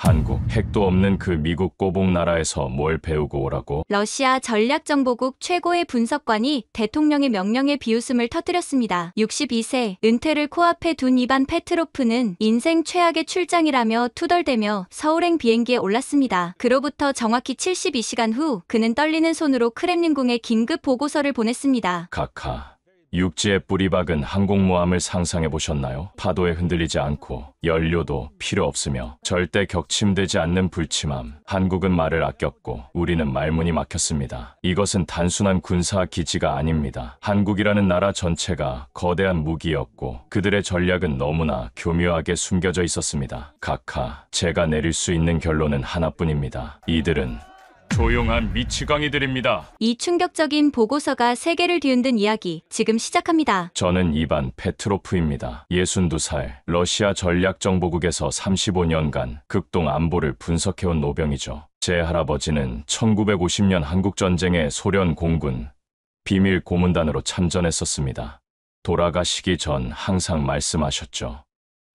한국, 핵도 없는 그 미국 꼬북 나라에서 뭘 배우고 오라고? 러시아 전략정보국 최고의 분석관이 대통령의 명령에 비웃음을 터뜨렸습니다. 62세, 은퇴를 코앞에 둔 이반 페트로프는 인생 최악의 출장이라며 투덜대며 서울행 비행기에 올랐습니다. 그로부터 정확히 72시간 후 그는 떨리는 손으로 크렘린궁에 긴급 보고서를 보냈습니다. 카카. 육지에 뿌리 박은 항공모함을 상상해 보셨나요? 파도에 흔들리지 않고 연료도 필요 없으며 절대 격침되지 않는 불침함. 한국은 말을 아꼈고 우리는 말문이 막혔습니다. 이것은 단순한 군사 기지가 아닙니다. 한국이라는 나라 전체가 거대한 무기였고 그들의 전략은 너무나 교묘하게 숨겨져 있었습니다. 카카, 제가 내릴 수 있는 결론은 하나뿐입니다. 이들은 조용한 미치광이들입니다. 이 충격적인 보고서가 세계를 뒤흔든 이야기, 지금 시작합니다. 저는 이반 페트로프입니다. 62살, 러시아 전략정보국에서 35년간 극동 안보를 분석해온 노병이죠. 제 할아버지는 1950년 한국전쟁에 소련 공군 비밀 고문단으로 참전했었습니다. 돌아가시기 전 항상 말씀하셨죠.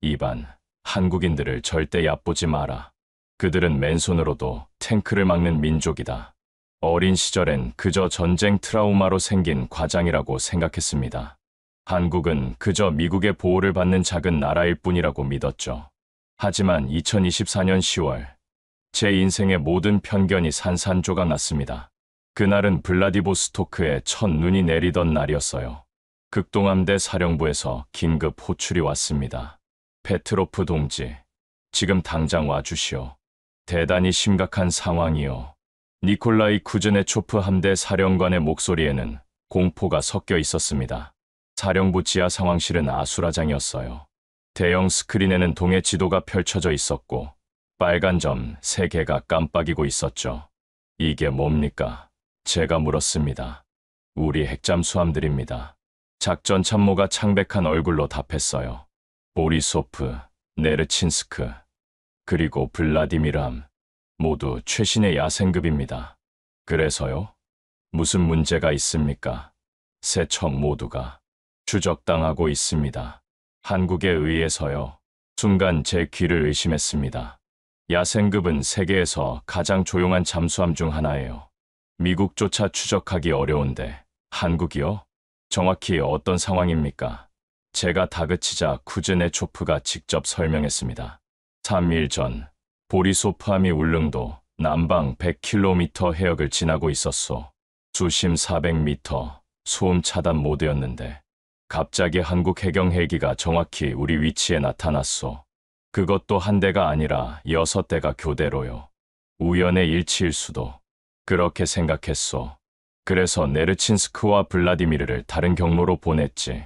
이반, 한국인들을 절대 얕보지 마라. 그들은 맨손으로도 탱크를 막는 민족이다. 어린 시절엔 그저 전쟁 트라우마로 생긴 과장이라고 생각했습니다. 한국은 그저 미국의 보호를 받는 작은 나라일 뿐이라고 믿었죠. 하지만 2024년 10월, 제 인생의 모든 편견이 산산조각 났습니다. 그날은 블라디보스토크에 첫눈이 내리던 날이었어요. 극동함대 사령부에서 긴급 호출이 왔습니다. 페트로프 동지, 지금 당장 와주시오. 대단히 심각한 상황이요. 니콜라이 쿠즈네초프 함대 사령관의 목소리에는 공포가 섞여 있었습니다. 사령부 지하 상황실은 아수라장이었어요. 대형 스크린에는 동해 지도가 펼쳐져 있었고 빨간 점 3개가 깜빡이고 있었죠. 이게 뭡니까? 제가 물었습니다. 우리 핵잠수함들입니다. 작전 참모가 창백한 얼굴로 답했어요. 보리소프, 네르친스크, 그리고 블라디미르함, 모두 최신의 야생급입니다. 그래서요? 무슨 문제가 있습니까? 세 척 모두가 추적당하고 있습니다. 한국에 의해서요. 순간 제 귀를 의심했습니다. 야생급은 세계에서 가장 조용한 잠수함 중 하나예요. 미국조차 추적하기 어려운데 한국이요? 정확히 어떤 상황입니까? 제가 다그치자 쿠즈네초프가 직접 설명했습니다. 3일 전 보리소프함이 울릉도 남방 100km 해역을 지나고 있었소. 수심 400m, 소음 차단 모드였는데 갑자기 한국 해경 헬기가 정확히 우리 위치에 나타났소. 그것도 한 대가 아니라 6대가 교대로요. 우연의 일치일 수도. 그렇게 생각했소. 그래서 네르친스크와 블라디미르를 다른 경로로 보냈지.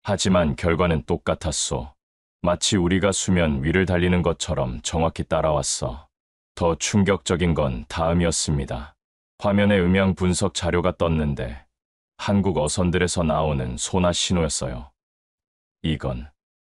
하지만 결과는 똑같았소. 마치 우리가 수면 위를 달리는 것처럼 정확히 따라왔어. 더 충격적인 건 다음이었습니다. 화면에 음향 분석 자료가 떴는데 한국 어선들에서 나오는 소나 신호였어요. 이건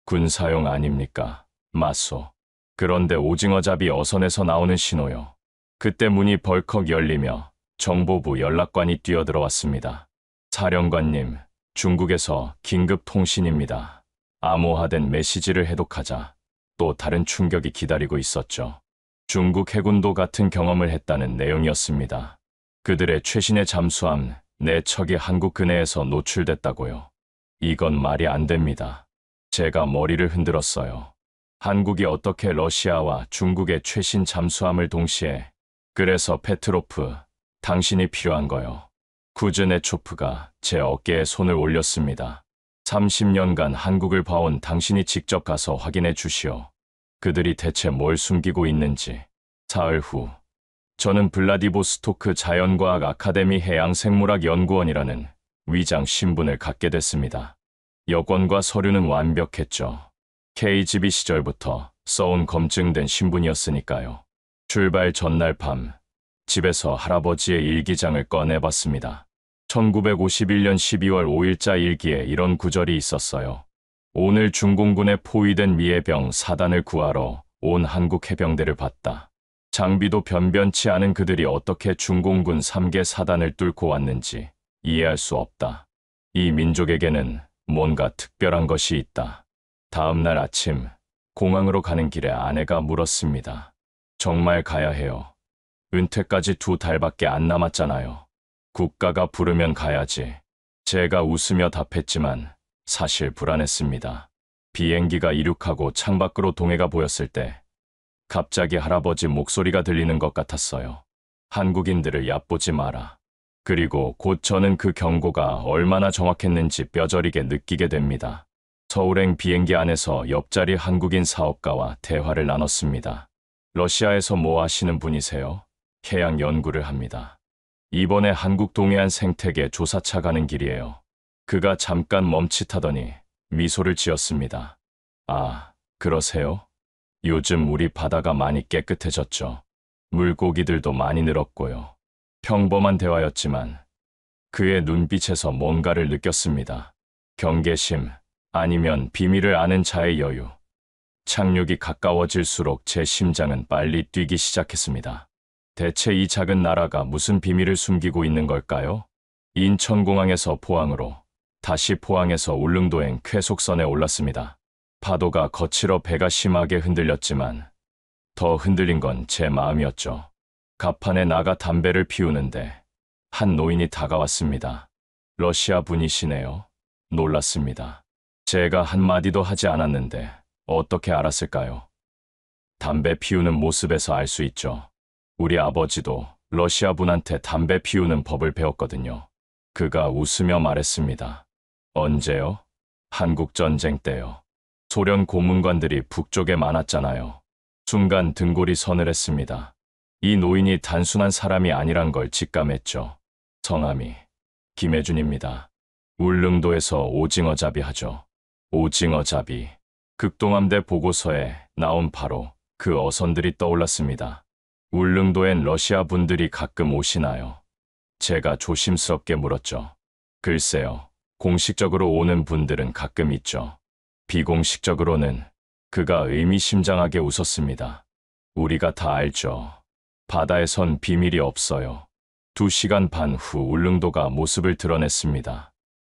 군사용 아닙니까? 맞소. 그런데 오징어잡이 어선에서 나오는 신호요. 그때 문이 벌컥 열리며 정보부 연락관이 뛰어들어왔습니다. 사령관님, 중국에서 긴급 통신입니다. 암호화된 메시지를 해독하자 또 다른 충격이 기다리고 있었죠. 중국 해군도 같은 경험을 했다는 내용이었습니다. 그들의 최신의 잠수함 4척이 한국 근해에서 노출됐다고요. 이건 말이 안 됩니다. 제가 머리를 흔들었어요. 한국이 어떻게 러시아와 중국의 최신 잠수함을 동시에. 그래서 페트로프, 당신이 필요한 거요. 쿠즈네초프가 제 어깨에 손을 올렸습니다. 30년간 한국을 봐온 당신이 직접 가서 확인해 주시오. 그들이 대체 뭘 숨기고 있는지. 사흘 후, 저는 블라디보스토크 자연과학 아카데미 해양생물학연구원이라는 위장 신분을 갖게 됐습니다. 여권과 서류는 완벽했죠. KGB 시절부터 써온 검증된 신분이었으니까요. 출발 전날 밤, 집에서 할아버지의 일기장을 꺼내봤습니다. 1951년 12월 5일자 일기에 이런 구절이 있었어요. 오늘 중공군에 포위된 미해병 4단을 구하러 온 한국 해병대를 봤다. 장비도 변변치 않은 그들이 어떻게 중공군 3개 사단을 뚫고 왔는지 이해할 수 없다. 이 민족에게는 뭔가 특별한 것이 있다. 다음 날 아침, 공항으로 가는 길에 아내가 물었습니다. 정말 가야 해요. 은퇴까지 2달밖에 안 남았잖아요. 국가가 부르면 가야지. 제가 웃으며 답했지만 사실 불안했습니다. 비행기가 이륙하고 창밖으로 동해가 보였을 때 갑자기 할아버지 목소리가 들리는 것 같았어요. 한국인들을 얕보지 마라. 그리고 곧 저는 그 경고가 얼마나 정확했는지 뼈저리게 느끼게 됩니다. 서울행 비행기 안에서 옆자리 한국인 사업가와 대화를 나눴습니다. 러시아에서 뭐 하시는 분이세요? 해양 연구를 합니다. 이번에 한국 동해안 생태계 조사차 가는 길이에요. 그가 잠깐 멈칫하더니 미소를 지었습니다. 아, 그러세요? 요즘 우리 바다가 많이 깨끗해졌죠. 물고기들도 많이 늘었고요. 평범한 대화였지만 그의 눈빛에서 뭔가를 느꼈습니다. 경계심, 아니면 비밀을 아는 자의 여유. 착륙이 가까워질수록 제 심장은 빨리 뛰기 시작했습니다. 대체 이 작은 나라가 무슨 비밀을 숨기고 있는 걸까요? 인천공항에서 포항으로, 다시 포항에서 울릉도행 쾌속선에 올랐습니다. 파도가 거칠어 배가 심하게 흔들렸지만 더 흔들린 건 제 마음이었죠. 갑판에 나가 담배를 피우는데 한 노인이 다가왔습니다. 러시아 분이시네요. 놀랐습니다. 제가 한마디도 하지 않았는데 어떻게 알았을까요? 담배 피우는 모습에서 알 수 있죠. 우리 아버지도 러시아 분한테 담배 피우는 법을 배웠거든요. 그가 웃으며 말했습니다. 언제요? 한국전쟁 때요. 소련 고문관들이 북쪽에 많았잖아요. 순간 등골이 서늘했습니다. 이 노인이 단순한 사람이 아니란 걸 직감했죠. 성함이 김혜준입니다. 울릉도에서 오징어잡이 하죠. 오징어잡이. 극동함대 보고서에 나온 바로 그 어선들이 떠올랐습니다. 울릉도엔 러시아 분들이 가끔 오시나요? 제가 조심스럽게 물었죠. 글쎄요. 공식적으로 오는 분들은 가끔 있죠. 비공식적으로는. 그가 의미심장하게 웃었습니다. 우리가 다 알죠. 바다에선 비밀이 없어요. 2시간 반 후 울릉도가 모습을 드러냈습니다.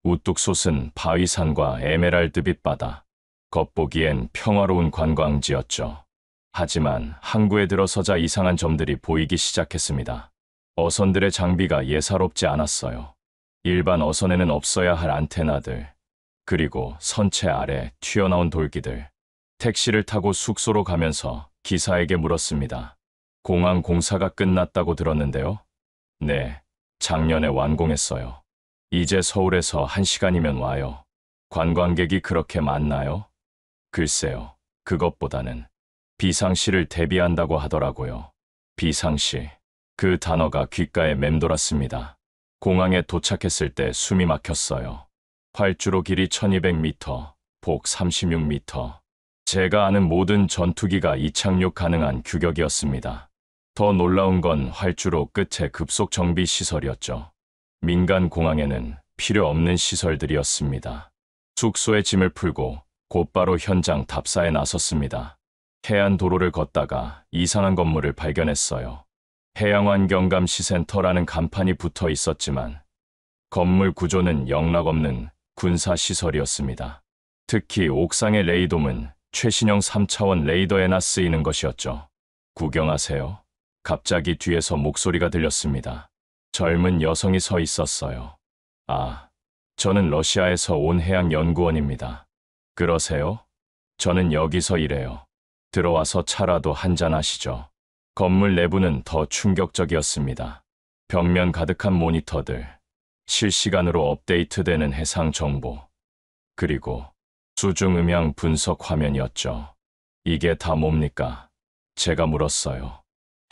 우뚝 솟은 바위산과 에메랄드빛 바다. 겉보기엔 평화로운 관광지였죠. 하지만 항구에 들어서자 이상한 점들이 보이기 시작했습니다. 어선들의 장비가 예사롭지 않았어요. 일반 어선에는 없어야 할 안테나들, 그리고 선체 아래 튀어나온 돌기들. 택시를 타고 숙소로 가면서 기사에게 물었습니다. 공항 공사가 끝났다고 들었는데요? 네, 작년에 완공했어요. 이제 서울에서 1시간이면 와요. 관광객이 그렇게 많나요? 글쎄요, 그것보다는 비상시를 대비한다고 하더라고요. 비상시. 그 단어가 귓가에 맴돌았습니다. 공항에 도착했을 때 숨이 막혔어요. 활주로 길이 1200m, 폭 36m. 제가 아는 모든 전투기가 이착륙 가능한 규격이었습니다. 더 놀라운 건 활주로 끝에 급속 정비 시설이었죠. 민간 공항에는 필요 없는 시설들이었습니다. 숙소에 짐을 풀고 곧바로 현장 답사에 나섰습니다. 해안 도로를 걷다가 이상한 건물을 발견했어요. 해양환경감시센터라는 간판이 붙어 있었지만 건물 구조는 영락없는 군사시설이었습니다. 특히 옥상의 레이돔은 최신형 3차원 레이더에나 쓰이는 것이었죠. 구경하세요. 갑자기 뒤에서 목소리가 들렸습니다. 젊은 여성이 서 있었어요. 아, 저는 러시아에서 온 해양연구원입니다. 그러세요? 저는 여기서 일해요. 들어와서 차라도 한잔 하시죠. 건물 내부는 더 충격적이었습니다. 벽면 가득한 모니터들, 실시간으로 업데이트되는 해상 정보, 그리고 수중 음향 분석 화면이었죠. 이게 다 뭡니까? 제가 물었어요.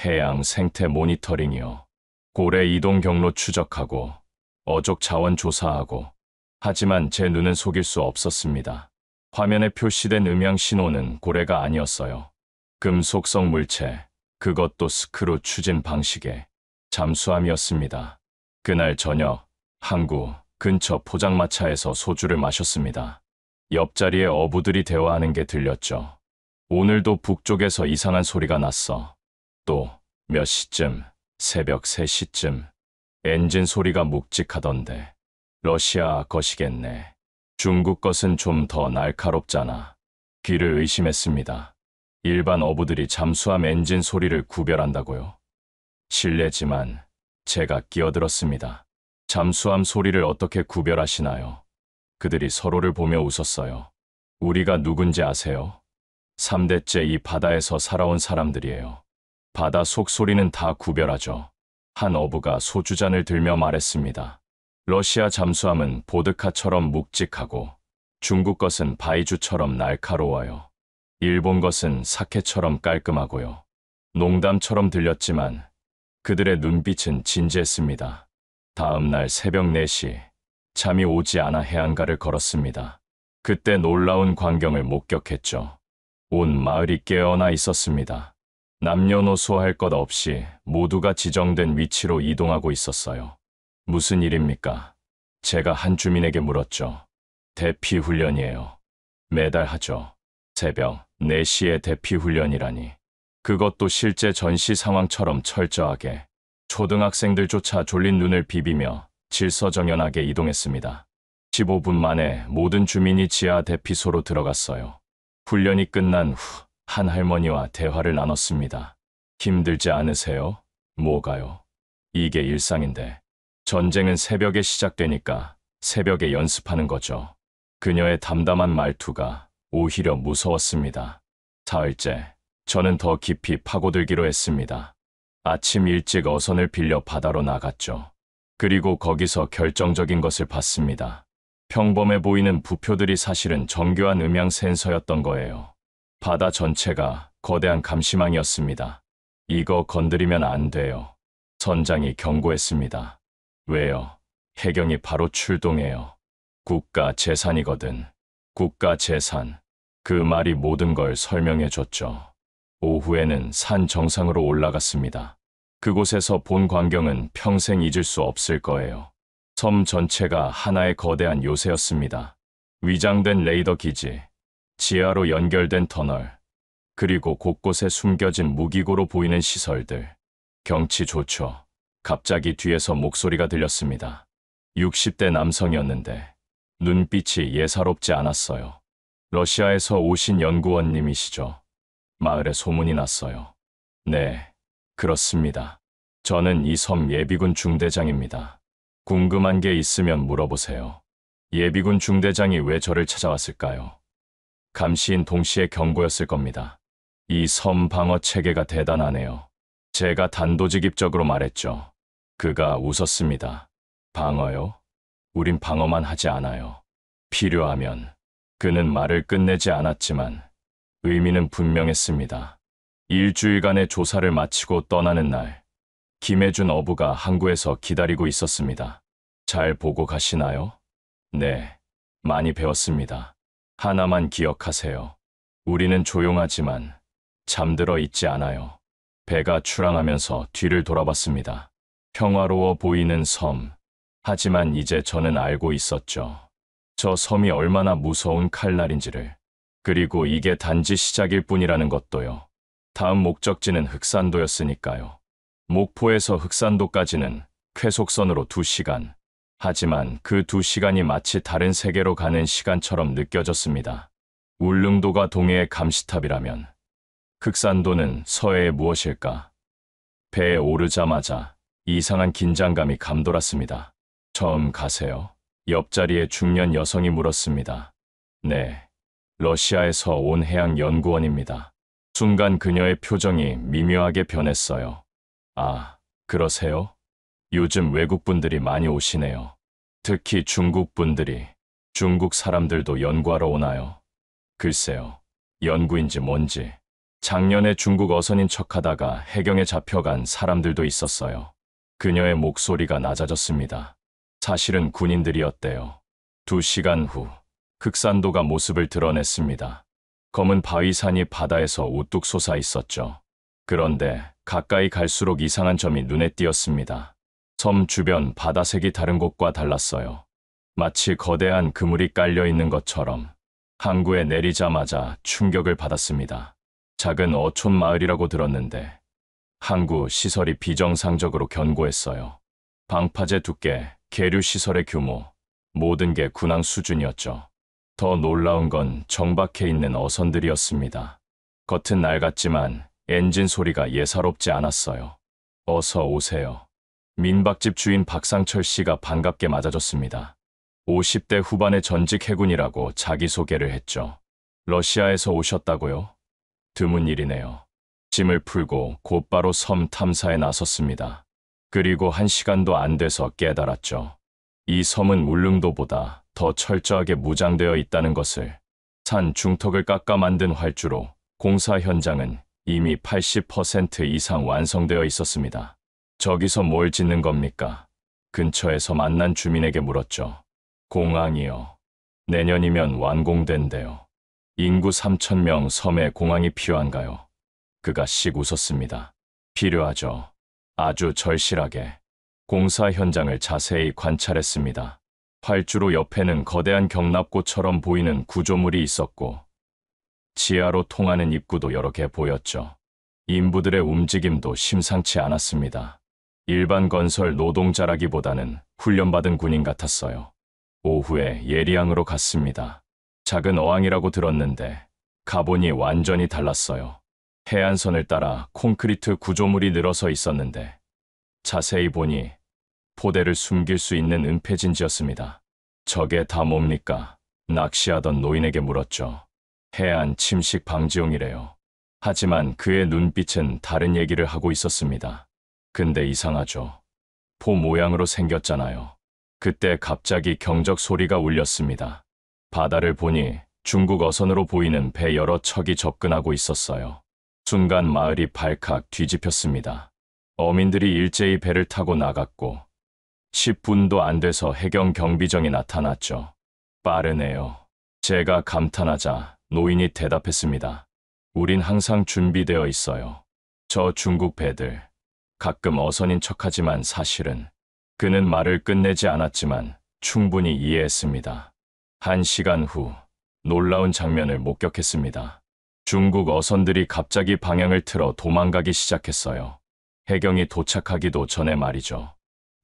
해양 생태 모니터링이요. 고래 이동 경로 추적하고 어족 자원 조사하고. 하지만 제 눈은 속일 수 없었습니다. 화면에 표시된 음향 신호는 고래가 아니었어요. 금속성 물체, 그것도 스크루 추진 방식의 잠수함이었습니다. 그날 저녁 항구 근처 포장마차에서 소주를 마셨습니다. 옆자리에 어부들이 대화하는 게 들렸죠. 오늘도 북쪽에서 이상한 소리가 났어. 또 몇 시쯤, 새벽 3시쯤 엔진 소리가 묵직하던데. 러시아 것이겠네. 중국 것은 좀 더 날카롭잖아. 귀를 의심했습니다. 일반 어부들이 잠수함 엔진 소리를 구별한다고요? 실례지만 제가 끼어들었습니다. 잠수함 소리를 어떻게 구별하시나요? 그들이 서로를 보며 웃었어요. 우리가 누군지 아세요? 3대째 이 바다에서 살아온 사람들이에요. 바다 속소리는 다 구별하죠. 한 어부가 소주잔을 들며 말했습니다. 러시아 잠수함은 보드카처럼 묵직하고 중국 것은 바이주처럼 날카로워요. 일본 것은 사케처럼 깔끔하고요. 농담처럼 들렸지만 그들의 눈빛은 진지했습니다. 다음 날 새벽 4시 잠이 오지 않아 해안가를 걸었습니다. 그때 놀라운 광경을 목격했죠. 온 마을이 깨어나 있었습니다. 남녀노소 할 것 없이 모두가 지정된 위치로 이동하고 있었어요. 무슨 일입니까? 제가 한 주민에게 물었죠. 대피 훈련이에요. 매달 하죠. 새벽 4시에 대피 훈련이라니. 그것도 실제 전시 상황처럼 철저하게. 초등학생들조차 졸린 눈을 비비며 질서정연하게 이동했습니다. 15분 만에 모든 주민이 지하 대피소로 들어갔어요. 훈련이 끝난 후 한 할머니와 대화를 나눴습니다. 힘들지 않으세요? 뭐가요? 이게 일상인데. 전쟁은 새벽에 시작되니까 새벽에 연습하는 거죠. 그녀의 담담한 말투가 오히려 무서웠습니다. 사흘째, 저는 더 깊이 파고들기로 했습니다. 아침 일찍 어선을 빌려 바다로 나갔죠. 그리고 거기서 결정적인 것을 봤습니다. 평범해 보이는 부표들이 사실은 정교한 음향 센서였던 거예요. 바다 전체가 거대한 감시망이었습니다. 이거 건드리면 안 돼요. 선장이 경고했습니다. 왜요? 해경이 바로 출동해요. 국가 재산이거든. 국가 재산. 그 말이 모든 걸 설명해 줬죠. 오후에는 산 정상으로 올라갔습니다. 그곳에서 본 광경은 평생 잊을 수 없을 거예요. 섬 전체가 하나의 거대한 요새였습니다. 위장된 레이더 기지, 지하로 연결된 터널, 그리고 곳곳에 숨겨진 무기고로 보이는 시설들. 경치 좋죠. 갑자기 뒤에서 목소리가 들렸습니다. 60대 남성이었는데 눈빛이 예사롭지 않았어요. 러시아에서 오신 연구원님이시죠. 마을에 소문이 났어요. 네, 그렇습니다. 저는 이 섬 예비군 중대장입니다. 궁금한 게 있으면 물어보세요. 예비군 중대장이 왜 저를 찾아왔을까요? 감시인 동시에 경고였을 겁니다. 이 섬 방어 체계가 대단하네요. 제가 단도직입적으로 말했죠. 그가 웃었습니다. 방어요? 우린 방어만 하지 않아요. 필요하면. 그는 말을 끝내지 않았지만 의미는 분명했습니다. 일주일간의 조사를 마치고 떠나는 날, 김혜준 어부가 항구에서 기다리고 있었습니다. 잘 보고 가시나요? 네, 많이 배웠습니다. 하나만 기억하세요. 우리는 조용하지만 잠들어 있지 않아요. 배가 출항하면서 뒤를 돌아봤습니다. 평화로워 보이는 섬. 하지만 이제 저는 알고 있었죠. 저 섬이 얼마나 무서운 칼날인지를. 그리고 이게 단지 시작일 뿐이라는 것도요. 다음 목적지는 흑산도였으니까요. 목포에서 흑산도까지는 쾌속선으로 2시간. 하지만 그 2시간이 마치 다른 세계로 가는 시간처럼 느껴졌습니다. 울릉도가 동해의 감시탑이라면 흑산도는 서해의 무엇일까? 배에 오르자마자 이상한 긴장감이 감돌았습니다. 처음 가세요? 옆자리에 중년 여성이 물었습니다. 네, 러시아에서 온 해양연구원입니다. 순간 그녀의 표정이 미묘하게 변했어요. 아, 그러세요? 요즘 외국분들이 많이 오시네요. 특히 중국분들이. 중국 사람들도 연구하러 오나요? 글쎄요, 연구인지 뭔지. 작년에 중국 어선인 척하다가 해경에 잡혀간 사람들도 있었어요. 그녀의 목소리가 낮아졌습니다. 사실은 군인들이었대요. 2시간 후, 흑산도가 모습을 드러냈습니다. 검은 바위산이 바다에서 우뚝 솟아 있었죠. 그런데 가까이 갈수록 이상한 점이 눈에 띄었습니다. 섬 주변 바다색이 다른 곳과 달랐어요. 마치 거대한 그물이 깔려 있는 것처럼. 항구에 내리자마자 충격을 받았습니다. 작은 어촌 마을이라고 들었는데 항구 시설이 비정상적으로 견고했어요. 방파제 두께, 계류 시설의 규모, 모든 게 군항 수준이었죠. 더 놀라운 건 정박해 있는 어선들이었습니다. 겉은 낡았지만 엔진 소리가 예사롭지 않았어요. 어서 오세요. 민박집 주인 박상철 씨가 반갑게 맞아줬습니다. 50대 후반의 전직 해군이라고 자기소개를 했죠. 러시아에서 오셨다고요? 드문 일이네요. 짐을 풀고 곧바로 섬 탐사에 나섰습니다. 그리고 1시간도 안 돼서 깨달았죠. 이 섬은 울릉도보다 더 철저하게 무장되어 있다는 것을. 산 중턱을 깎아 만든 활주로 공사 현장은 이미 80% 이상 완성되어 있었습니다. 저기서 뭘 짓는 겁니까? 근처에서 만난 주민에게 물었죠. 공항이요. 내년이면 완공된대요. 인구 3,000명 섬에 공항이 필요한가요? 그가 씩 웃었습니다. 필요하죠. 아주 절실하게. 공사 현장을 자세히 관찰했습니다. 활주로 옆에는 거대한 경납고처럼 보이는 구조물이 있었고 지하로 통하는 입구도 여러 개 보였죠. 인부들의 움직임도 심상치 않았습니다. 일반 건설 노동자라기보다는 훈련받은 군인 같았어요. 오후에 예리항으로 갔습니다. 작은 어항이라고 들었는데 가보니 완전히 달랐어요. 해안선을 따라 콘크리트 구조물이 늘어서 있었는데 자세히 보니 포대를 숨길 수 있는 은폐진지였습니다. 저게 다 뭡니까? 낚시하던 노인에게 물었죠. 해안 침식 방지용이래요. 하지만 그의 눈빛은 다른 얘기를 하고 있었습니다. 근데 이상하죠. 포 모양으로 생겼잖아요. 그때 갑자기 경적 소리가 울렸습니다. 바다를 보니 중국 어선으로 보이는 배 여러 척이 접근하고 있었어요. 순간 마을이 발칵 뒤집혔습니다. 어민들이 일제히 배를 타고 나갔고 10분도 안 돼서 해경 경비정이 나타났죠. 빠르네요. 제가 감탄하자 노인이 대답했습니다. 우린 항상 준비되어 있어요. 저 중국 배들 가끔 어선인 척하지만 사실은. 그는 말을 끝내지 않았지만 충분히 이해했습니다. 1시간 후 놀라운 장면을 목격했습니다. 중국 어선들이 갑자기 방향을 틀어 도망가기 시작했어요. 해경이 도착하기도 전에 말이죠.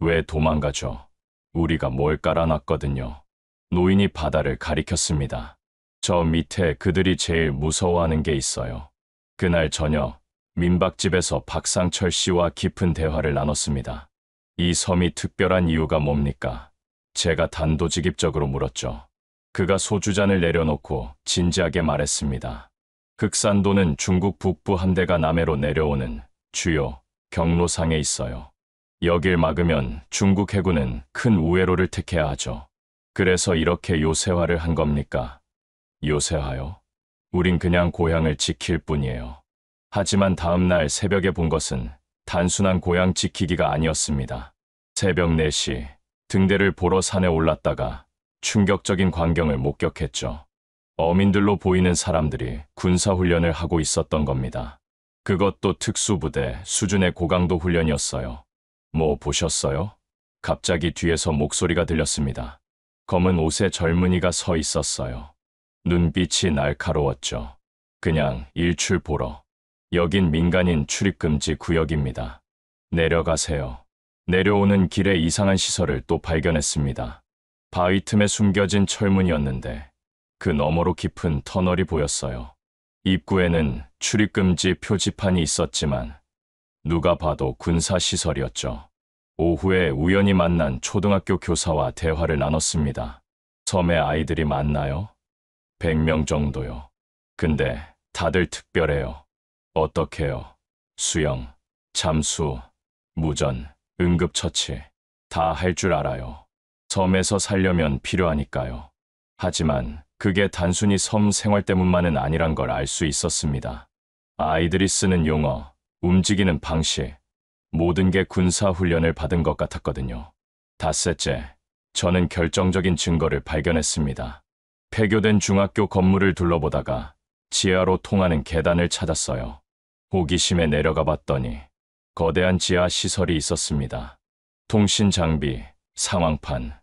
왜 도망가죠? 우리가 뭘 깔아놨거든요. 노인이 바다를 가리켰습니다. 저 밑에 그들이 제일 무서워하는 게 있어요. 그날 저녁 민박집에서 박상철 씨와 깊은 대화를 나눴습니다. 이 섬이 특별한 이유가 뭡니까? 제가 단도직입적으로 물었죠. 그가 소주잔을 내려놓고 진지하게 말했습니다. 극산도는 중국 북부 함대가 남해로 내려오는 주요 경로상에 있어요. 여길 막으면 중국 해군은 큰 우회로를 택해야 하죠. 그래서 이렇게 요새화를 한 겁니까? 요새화요? 우린 그냥 고향을 지킬 뿐이에요. 하지만 다음 날 새벽에 본 것은 단순한 고향 지키기가 아니었습니다. 새벽 4시 등대를 보러 산에 올랐다가 충격적인 광경을 목격했죠. 어민들로 보이는 사람들이 군사훈련을 하고 있었던 겁니다. 그것도 특수부대 수준의 고강도 훈련이었어요. 뭐 보셨어요? 갑자기 뒤에서 목소리가 들렸습니다. 검은 옷의 젊은이가 서 있었어요. 눈빛이 날카로웠죠. 그냥 일출 보러. 여긴 민간인 출입금지 구역입니다. 내려가세요. 내려오는 길에 이상한 시설을 또 발견했습니다. 바위 틈에 숨겨진 철문이었는데 그 너머로 깊은 터널이 보였어요. 입구에는 출입금지 표지판이 있었지만 누가 봐도 군사시설이었죠. 오후에 우연히 만난 초등학교 교사와 대화를 나눴습니다. 섬에 아이들이 많나요? 100명 정도요. 근데 다들 특별해요. 어떻게요? 수영, 잠수, 무전, 응급처치 다 할 줄 알아요. 섬에서 살려면 필요하니까요. 하지만 그게 단순히 섬 생활 때문만은 아니란 걸 알 수 있었습니다. 아이들이 쓰는 용어, 움직이는 방식, 모든 게 군사훈련을 받은 것 같았거든요. 닷새째, 저는 결정적인 증거를 발견했습니다. 폐교된 중학교 건물을 둘러보다가 지하로 통하는 계단을 찾았어요. 호기심에 내려가 봤더니 거대한 지하 시설이 있었습니다. 통신 장비, 상황판,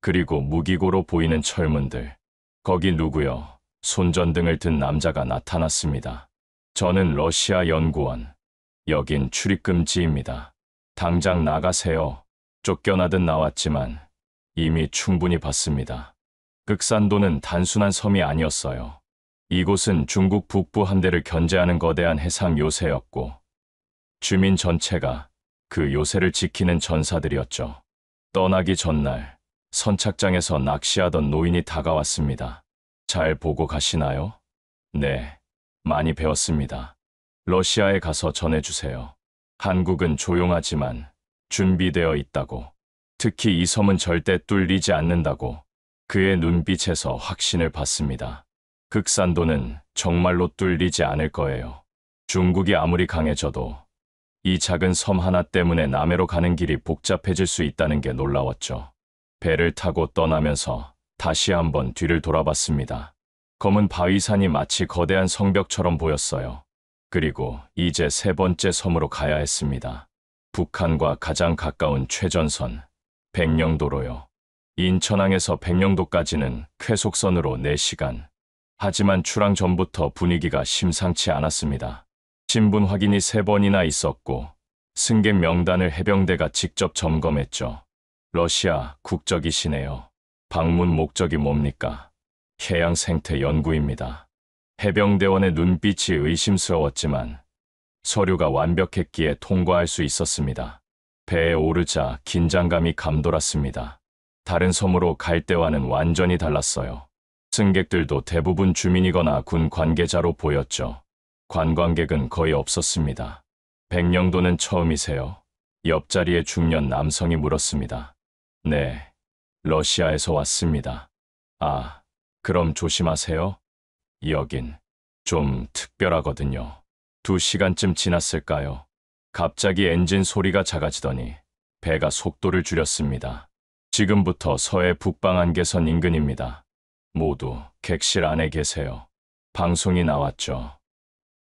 그리고 무기고로 보이는 철문들. 거기 누구요? 손전등을 든 남자가 나타났습니다. 저는 러시아 연구원. 여긴 출입금지입니다. 당장 나가세요. 쫓겨나듯 나왔지만 이미 충분히 봤습니다. 극산도는 단순한 섬이 아니었어요. 이곳은 중국 북부 함대를 견제하는 거대한 해상 요새였고 주민 전체가 그 요새를 지키는 전사들이었죠. 떠나기 전날 선착장에서 낚시하던 노인이 다가왔습니다. 잘 보고 가시나요? 네, 많이 배웠습니다. 러시아에 가서 전해주세요. 한국은 조용하지만 준비되어 있다고. 특히 이 섬은 절대 뚫리지 않는다고. 그의 눈빛에서 확신을 받습니다. 극산도는 정말로 뚫리지 않을 거예요. 중국이 아무리 강해져도 이 작은 섬 하나 때문에 남해로 가는 길이 복잡해질 수 있다는 게 놀라웠죠. 배를 타고 떠나면서 다시 한번 뒤를 돌아봤습니다. 검은 바위산이 마치 거대한 성벽처럼 보였어요. 그리고 이제 세 번째 섬으로 가야 했습니다. 북한과 가장 가까운 최전선, 백령도로요. 인천항에서 백령도까지는 쾌속선으로 4시간. 하지만 출항 전부터 분위기가 심상치 않았습니다. 신분 확인이 3번이나 있었고 승객 명단을 해병대가 직접 점검했죠. 러시아 국적이시네요. 방문 목적이 뭡니까? 해양 생태 연구입니다. 해병대원의 눈빛이 의심스러웠지만 서류가 완벽했기에 통과할 수 있었습니다. 배에 오르자 긴장감이 감돌았습니다. 다른 섬으로 갈 때와는 완전히 달랐어요. 승객들도 대부분 주민이거나 군 관계자로 보였죠. 관광객은 거의 없었습니다. 백령도는 처음이세요? 옆자리의 중년 남성이 물었습니다. 네, 러시아에서 왔습니다. 아, 그럼 조심하세요. 여긴 좀 특별하거든요. 2시간쯤 지났을까요? 갑자기 엔진 소리가 작아지더니 배가 속도를 줄였습니다. 지금부터 서해 북방 안개선 인근입니다. 모두 객실 안에 계세요. 방송이 나왔죠.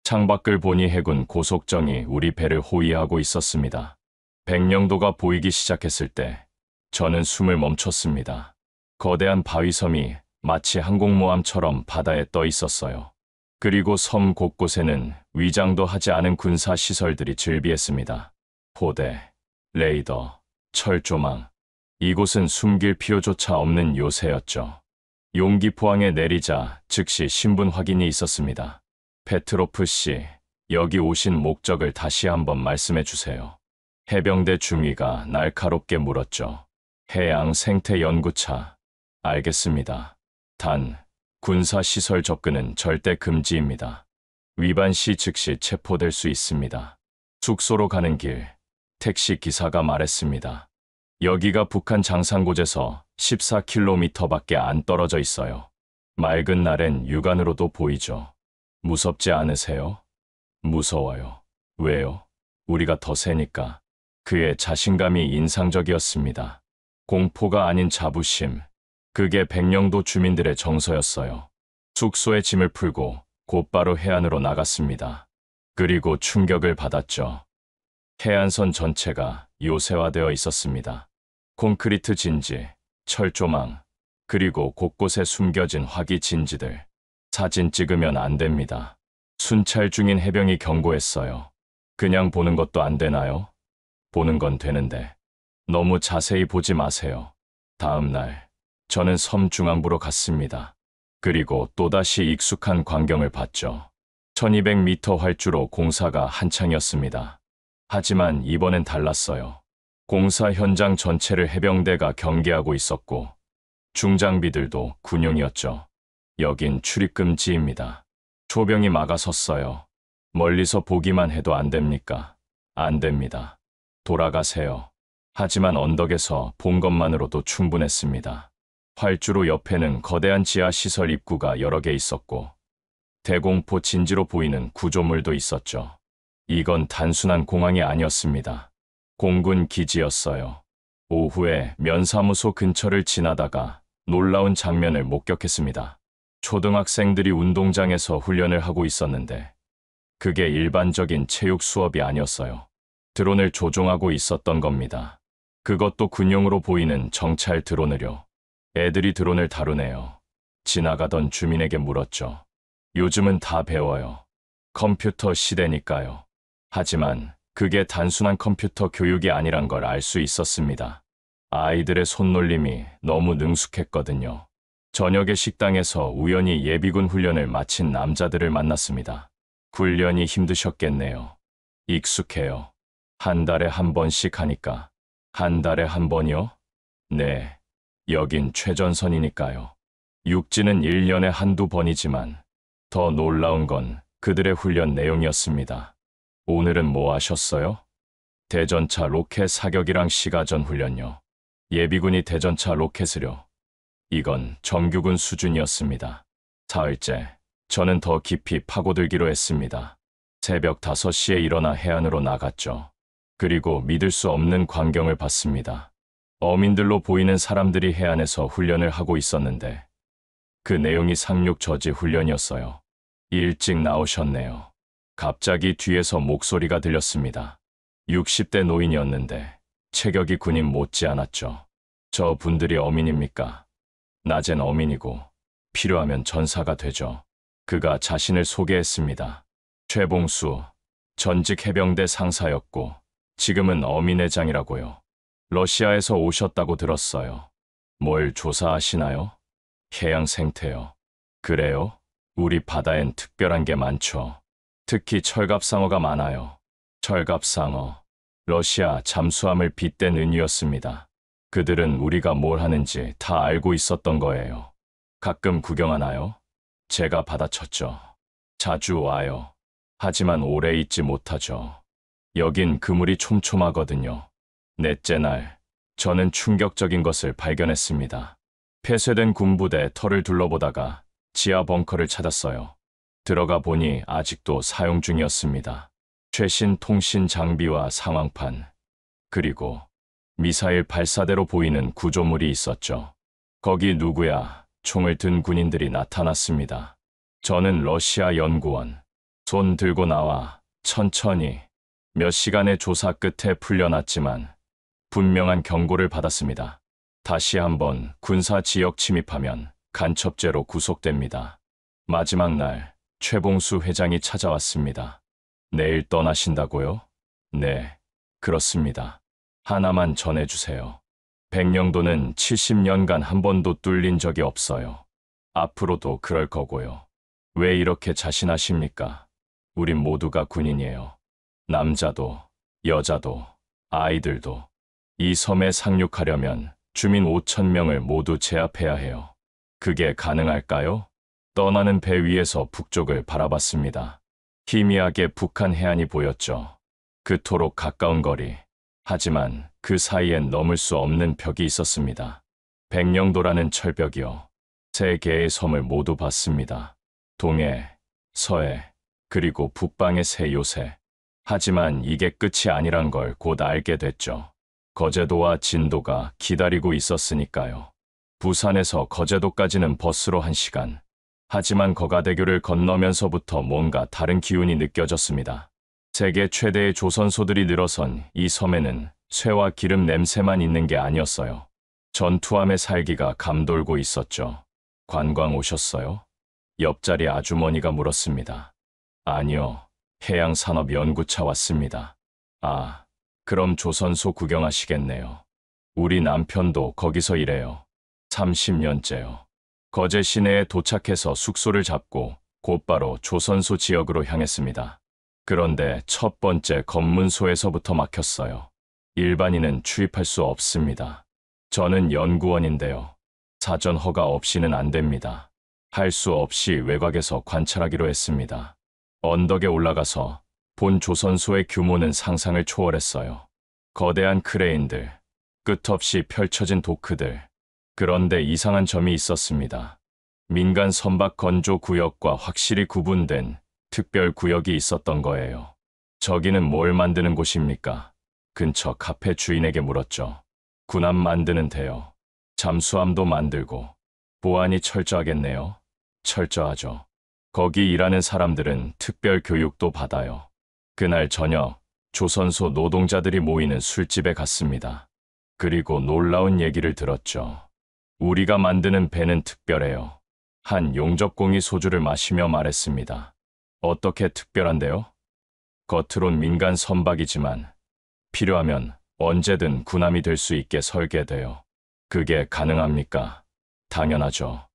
창밖을 보니 해군 고속정이 우리 배를 호위하고 있었습니다. 백령도가 보이기 시작했을 때 저는 숨을 멈췄습니다. 거대한 바위섬이 마치 항공모함처럼 바다에 떠 있었어요. 그리고 섬 곳곳에는 위장도 하지 않은 군사시설들이 즐비했습니다. 포대, 레이더, 철조망. 이곳은 숨길 필요조차 없는 요새였죠. 용기 포항에 내리자 즉시 신분 확인이 있었습니다. 페트로프 씨, 여기 오신 목적을 다시 한번 말씀해 주세요. 해병대 중위가 날카롭게 물었죠. 해양 생태 연구차. 알겠습니다. 단, 군사시설 접근은 절대 금지입니다. 위반 시 즉시 체포될 수 있습니다. 숙소로 가는 길, 택시 기사가 말했습니다. 여기가 북한 장산고지에서 14km밖에 안 떨어져 있어요. 맑은 날엔 육안으로도 보이죠. 무섭지 않으세요? 무서워요. 왜요? 우리가 더 세니까. 그의 자신감이 인상적이었습니다. 공포가 아닌 자부심. 그게 백령도 주민들의 정서였어요. 숙소에 짐을 풀고 곧바로 해안으로 나갔습니다. 그리고 충격을 받았죠. 해안선 전체가 요새화되어 있었습니다. 콘크리트 진지, 철조망, 그리고 곳곳에 숨겨진 화기 진지들. 사진 찍으면 안 됩니다. 순찰 중인 해병이 경고했어요. 그냥 보는 것도 안 되나요? 보는 건 되는데 너무 자세히 보지 마세요. 다음 날 저는 섬 중앙부로 갔습니다. 그리고 또다시 익숙한 광경을 봤죠. 1200m 활주로 공사가 한창이었습니다. 하지만 이번엔 달랐어요. 공사 현장 전체를 해병대가 경계하고 있었고 중장비들도 군용이었죠. 여긴 출입금지입니다. 초병이 막아섰어요. 멀리서 보기만 해도 안 됩니까? 안 됩니다. 돌아가세요. 하지만 언덕에서 본 것만으로도 충분했습니다. 활주로 옆에는 거대한 지하시설 입구가 여러 개 있었고 대공포 진지로 보이는 구조물도 있었죠. 이건 단순한 공항이 아니었습니다. 공군 기지였어요. 오후에 면사무소 근처를 지나다가 놀라운 장면을 목격했습니다. 초등학생들이 운동장에서 훈련을 하고 있었는데 그게 일반적인 체육 수업이 아니었어요. 드론을 조종하고 있었던 겁니다. 그것도 군용으로 보이는 정찰 드론을요. 애들이 드론을 다루네요. 지나가던 주민에게 물었죠. 요즘은 다 배워요. 컴퓨터 시대니까요. 하지만 그게 단순한 컴퓨터 교육이 아니란 걸 알 수 있었습니다. 아이들의 손놀림이 너무 능숙했거든요. 저녁에 식당에서 우연히 예비군 훈련을 마친 남자들을 만났습니다. 훈련이 힘드셨겠네요. 익숙해요. 한 달에 한 번씩 하니까. 한 달에 한 번이요? 네. 여긴 최전선이니까요. 육지는 1년에 한두 번이지만 더 놀라운 건 그들의 훈련 내용이었습니다. 오늘은 뭐 하셨어요? 대전차 로켓 사격이랑 시가전 훈련요. 예비군이 대전차 로켓을요. 이건 정규군 수준이었습니다. 사흘째, 저는 더 깊이 파고들기로 했습니다. 새벽 5시에 일어나 해안으로 나갔죠. 그리고 믿을 수 없는 광경을 봤습니다. 어민들로 보이는 사람들이 해안에서 훈련을 하고 있었는데 그 내용이 상륙 저지 훈련이었어요. 일찍 나오셨네요. 갑자기 뒤에서 목소리가 들렸습니다. 60대 노인이었는데 체격이 군인 못지않았죠. 저 분들이 어민입니까? 낮엔 어민이고 필요하면 전사가 되죠. 그가 자신을 소개했습니다. 최봉수, 전직 해병대 상사였고 지금은 어민회장이라고요. 러시아에서 오셨다고 들었어요. 뭘 조사하시나요? 해양 생태요. 그래요? 우리 바다엔 특별한 게 많죠. 특히 철갑상어가 많아요. 철갑상어. 러시아 잠수함을 빗댄 은유였습니다. 그들은 우리가 뭘 하는지 다 알고 있었던 거예요. 가끔 구경하나요? 제가 받아쳤죠. 자주 와요. 하지만 오래 있지 못하죠. 여긴 그물이 촘촘하거든요. 넷째 날, 저는 충격적인 것을 발견했습니다. 폐쇄된 군부대 털을 둘러보다가 지하 벙커를 찾았어요. 들어가 보니 아직도 사용 중이었습니다. 최신 통신 장비와 상황판, 그리고 미사일 발사대로 보이는 구조물이 있었죠. 거기 누구야? 총을 든 군인들이 나타났습니다. 저는 러시아 연구원. 손 들고 나와 천천히 몇 시간의 조사 끝에 풀려났지만 분명한 경고를 받았습니다. 다시 한번 군사 지역 침입하면 간첩죄로 구속됩니다. 마지막 날 최봉수 회장이 찾아왔습니다. 내일 떠나신다고요? 네, 그렇습니다. 하나만 전해주세요. 백령도는 70년간 한 번도 뚫린 적이 없어요. 앞으로도 그럴 거고요. 왜 이렇게 자신하십니까? 우린 모두가 군인이에요. 남자도, 여자도, 아이들도. 이 섬에 상륙하려면 주민 5,000명을 모두 제압해야 해요. 그게 가능할까요? 떠나는 배 위에서 북쪽을 바라봤습니다. 희미하게 북한 해안이 보였죠. 그토록 가까운 거리. 하지만 그 사이엔 넘을 수 없는 벽이 있었습니다. 백령도라는 철벽이요. 3개의 섬을 모두 봤습니다. 동해, 서해, 그리고 북방의 3요새. 하지만 이게 끝이 아니란 걸 곧 알게 됐죠. 거제도와 진도가 기다리고 있었으니까요. 부산에서 거제도까지는 버스로 1시간. 하지만 거가대교를 건너면서부터 뭔가 다른 기운이 느껴졌습니다. 세계 최대의 조선소들이 늘어선 이 섬에는 쇠와 기름 냄새만 있는 게 아니었어요. 전투함의 살기가 감돌고 있었죠. 관광 오셨어요? 옆자리 아주머니가 물었습니다. 아니요, 해양산업연구차 왔습니다. 아, 그럼 조선소 구경하시겠네요. 우리 남편도 거기서 일해요. 30년째요. 거제 시내에 도착해서 숙소를 잡고 곧바로 조선소 지역으로 향했습니다. 그런데 첫 번째 검문소에서부터 막혔어요. 일반인은 출입할 수 없습니다. 저는 연구원인데요. 사전 허가 없이는 안 됩니다. 할 수 없이 외곽에서 관찰하기로 했습니다. 언덕에 올라가서 본 조선소의 규모는 상상을 초월했어요. 거대한 크레인들, 끝없이 펼쳐진 도크들. 그런데 이상한 점이 있었습니다. 민간 선박 건조 구역과 확실히 구분된 특별 구역이 있었던 거예요. 저기는 뭘 만드는 곳입니까? 근처 카페 주인에게 물었죠. 군함 만드는 데요. 잠수함도 만들고. 보안이 철저하겠네요. 철저하죠. 거기 일하는 사람들은 특별 교육도 받아요. 그날 저녁 조선소 노동자들이 모이는 술집에 갔습니다. 그리고 놀라운 얘기를 들었죠. 우리가 만드는 배는 특별해요. 한 용접공이 소주를 마시며 말했습니다. 어떻게 특별한데요? 겉으론 민간 선박이지만 필요하면 언제든 군함이 될 수 있게 설계돼요. 그게 가능합니까? 당연하죠.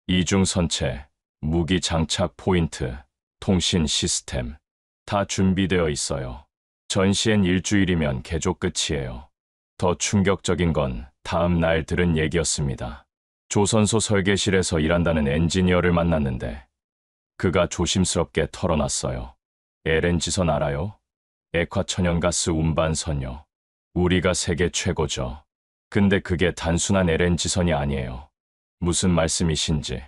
이중 선체, 무기 장착 포인트, 통신 시스템 다 준비되어 있어요. 전시엔 일주일이면 개조 끝이에요. 더 충격적인 건 다음 날 들은 얘기였습니다. 조선소 설계실에서 일한다는 엔지니어를 만났는데 그가 조심스럽게 털어놨어요. LNG선 알아요? 액화천연가스 운반선요. 우리가 세계 최고죠. 근데 그게 단순한 LNG선이 아니에요. 무슨 말씀이신지.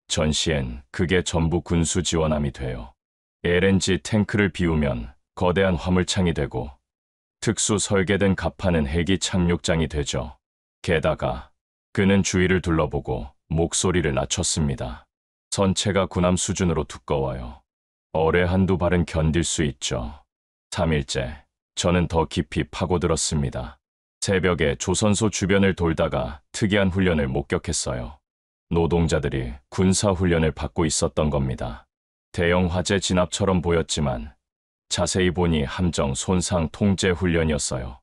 전시엔 그게 전부 군수 지원함이 돼요. LNG 탱크를 비우면 거대한 화물창이 되고 특수 설계된 갑판은 헬기 착륙장이 되죠. 게다가 그는 주위를 둘러보고 목소리를 낮췄습니다. 선체가 군함 수준으로 두꺼워요. 어뢰 한두 발은 견딜 수 있죠. 3일째, 저는 더 깊이 파고들었습니다. 새벽에 조선소 주변을 돌다가 특이한 훈련을 목격했어요. 노동자들이 군사훈련을 받고 있었던 겁니다. 대형 화재 진압처럼 보였지만 자세히 보니 함정 손상 통제 훈련이었어요.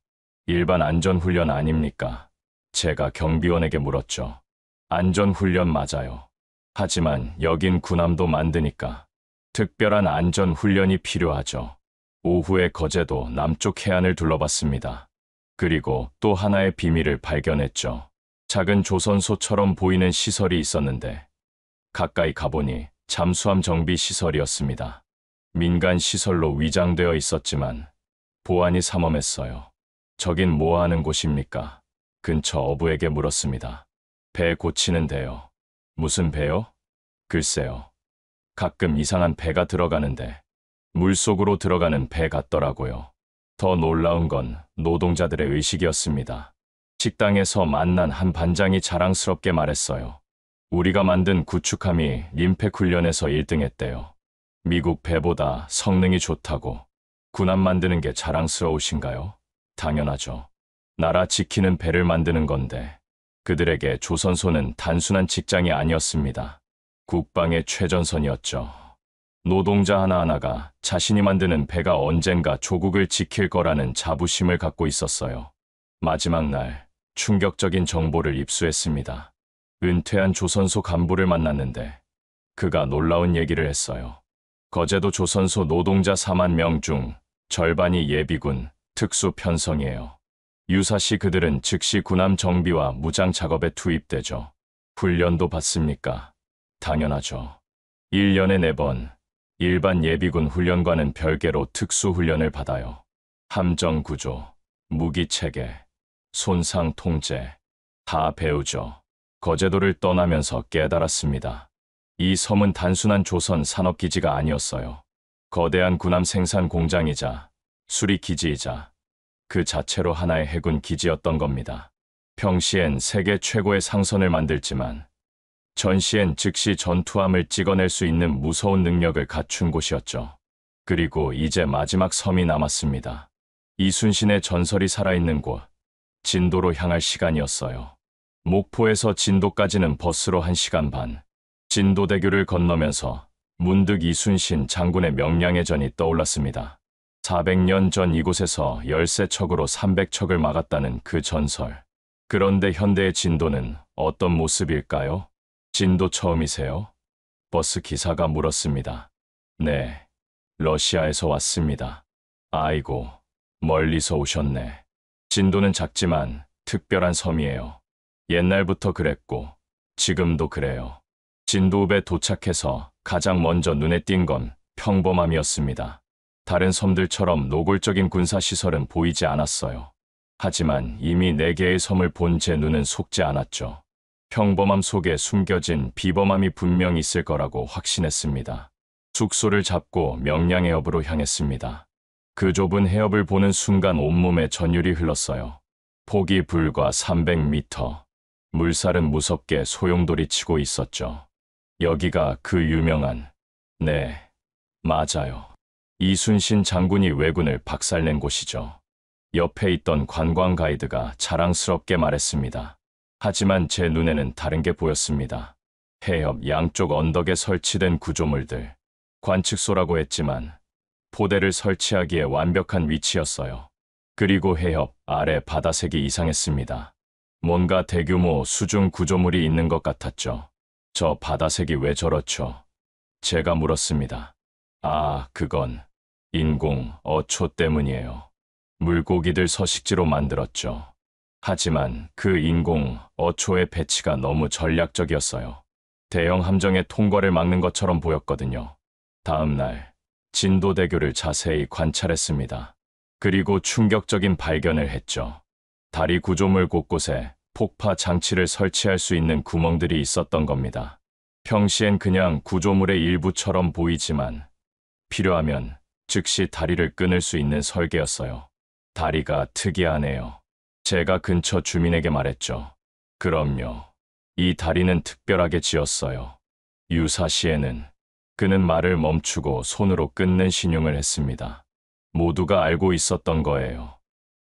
일반 안전훈련 아닙니까? 제가 경비원에게 물었죠. 안전훈련 맞아요. 하지만 여긴 군함도 만드니까 특별한 안전훈련이 필요하죠. 오후에 거제도 남쪽 해안을 둘러봤습니다. 그리고 또 하나의 비밀을 발견했죠. 작은 조선소처럼 보이는 시설이 있었는데 가까이 가보니 잠수함 정비 시설이었습니다. 민간 시설로 위장되어 있었지만 보안이 삼엄했어요. 저긴 뭐 하는 곳입니까? 근처 어부에게 물었습니다. 배 고치는 데요. 무슨 배요? 글쎄요. 가끔 이상한 배가 들어가는데 물속으로 들어가는 배 같더라고요. 더 놀라운 건 노동자들의 의식이었습니다. 식당에서 만난 한 반장이 자랑스럽게 말했어요. 우리가 만든 구축함이 림팩 훈련에서 1등했대요. 미국 배보다 성능이 좋다고. 군함 만드는 게 자랑스러우신가요? 당연하죠. 나라 지키는 배를 만드는 건데 그들에게 조선소는 단순한 직장이 아니었습니다. 국방의 최전선이었죠. 노동자 하나하나가 자신이 만드는 배가 언젠가 조국을 지킬 거라는 자부심을 갖고 있었어요. 마지막 날 충격적인 정보를 입수했습니다. 은퇴한 조선소 간부를 만났는데 그가 놀라운 얘기를 했어요. 거제도 조선소 노동자 4만 명 중 절반이 예비군, 특수 편성이에요. 유사시 그들은 즉시 군함 정비와 무장 작업에 투입되죠. 훈련도 받습니까? 당연하죠. 1년에 4번, 일반 예비군 훈련과는 별개로 특수 훈련을 받아요. 함정 구조, 무기 체계, 손상 통제, 다 배우죠. 거제도를 떠나면서 깨달았습니다. 이 섬은 단순한 조선 산업기지가 아니었어요. 거대한 군함 생산 공장이자 수리기지이자 그 자체로 하나의 해군 기지였던 겁니다. 평시엔 세계 최고의 상선을 만들지만 전시엔 즉시 전투함을 찍어낼 수 있는 무서운 능력을 갖춘 곳이었죠. 그리고 이제 마지막 섬이 남았습니다. 이순신의 전설이 살아있는 곳, 진도로 향할 시간이었어요. 목포에서 진도까지는 버스로 1시간 반. 진도대교를 건너면서 문득 이순신 장군의 명량의 전이 떠올랐습니다. 400년 전 이곳에서 열세척으로 300척을 막았다는 그 전설. 그런데 현대의 진도는 어떤 모습일까요? 진도 처음이세요? 버스 기사가 물었습니다. 네, 러시아에서 왔습니다. 아이고, 멀리서 오셨네. 진도는 작지만 특별한 섬이에요. 옛날부터 그랬고 지금도 그래요. 진도읍에 도착해서 가장 먼저 눈에 띈 건 평범함이었습니다. 다른 섬들처럼 노골적인 군사시설은 보이지 않았어요. 하지만 이미 4개의 섬을 본 제 눈은 속지 않았죠. 평범함 속에 숨겨진 비범함이 분명 있을 거라고 확신했습니다. 숙소를 잡고 명량의 읍으로 향했습니다. 그 좁은 해협을 보는 순간 온몸에 전율이 흘렀어요. 폭이 불과 300m. 물살은 무섭게 소용돌이 치고 있었죠. 여기가 그 유명한, 네, 맞아요. 이순신 장군이 왜군을 박살낸 곳이죠. 옆에 있던 관광 가이드가 자랑스럽게 말했습니다. 하지만 제 눈에는 다른 게 보였습니다. 해협 양쪽 언덕에 설치된 구조물들. 관측소라고 했지만 포대를 설치하기에 완벽한 위치였어요. 그리고 해협 아래 바다색이 이상했습니다. 뭔가 대규모 수중 구조물이 있는 것 같았죠. 저 바다색이 왜 저렇죠? 제가 물었습니다. 아, 그건 인공 어초 때문이에요. 물고기들 서식지로 만들었죠. 하지만 그 인공 어초의 배치가 너무 전략적이었어요. 대형 함정의 통과를 막는 것처럼 보였거든요. 다음 날 진도대교를 자세히 관찰했습니다. 그리고 충격적인 발견을 했죠. 다리 구조물 곳곳에 폭파 장치를 설치할 수 있는 구멍들이 있었던 겁니다. 평시엔 그냥 구조물의 일부처럼 보이지만 필요하면 즉시 다리를 끊을 수 있는 설계였어요. 다리가 특이하네요. 제가 근처 주민에게 말했죠. 그럼요. 이 다리는 특별하게 지었어요. 유사시에는 그는 말을 멈추고 손으로 끊는 신용을 했습니다. 모두가 알고 있었던 거예요.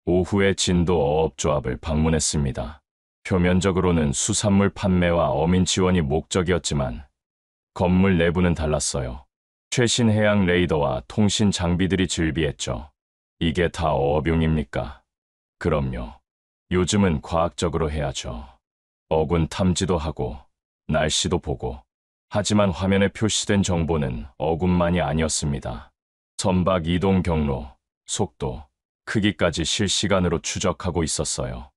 오후에 진도 어업조합을 방문했습니다. 표면적으로는 수산물 판매와 어민 지원이 목적이었지만 건물 내부는 달랐어요. 최신 해양 레이더와 통신 장비들이 즐비했죠. 이게 다 어업용입니까? 그럼요. 요즘은 과학적으로 해야죠. 어군 탐지도 하고 날씨도 보고. 하지만 화면에 표시된 정보는 어군만이 아니었습니다. 선박 이동 경로, 속도, 크기까지 실시간으로 추적하고 있었어요.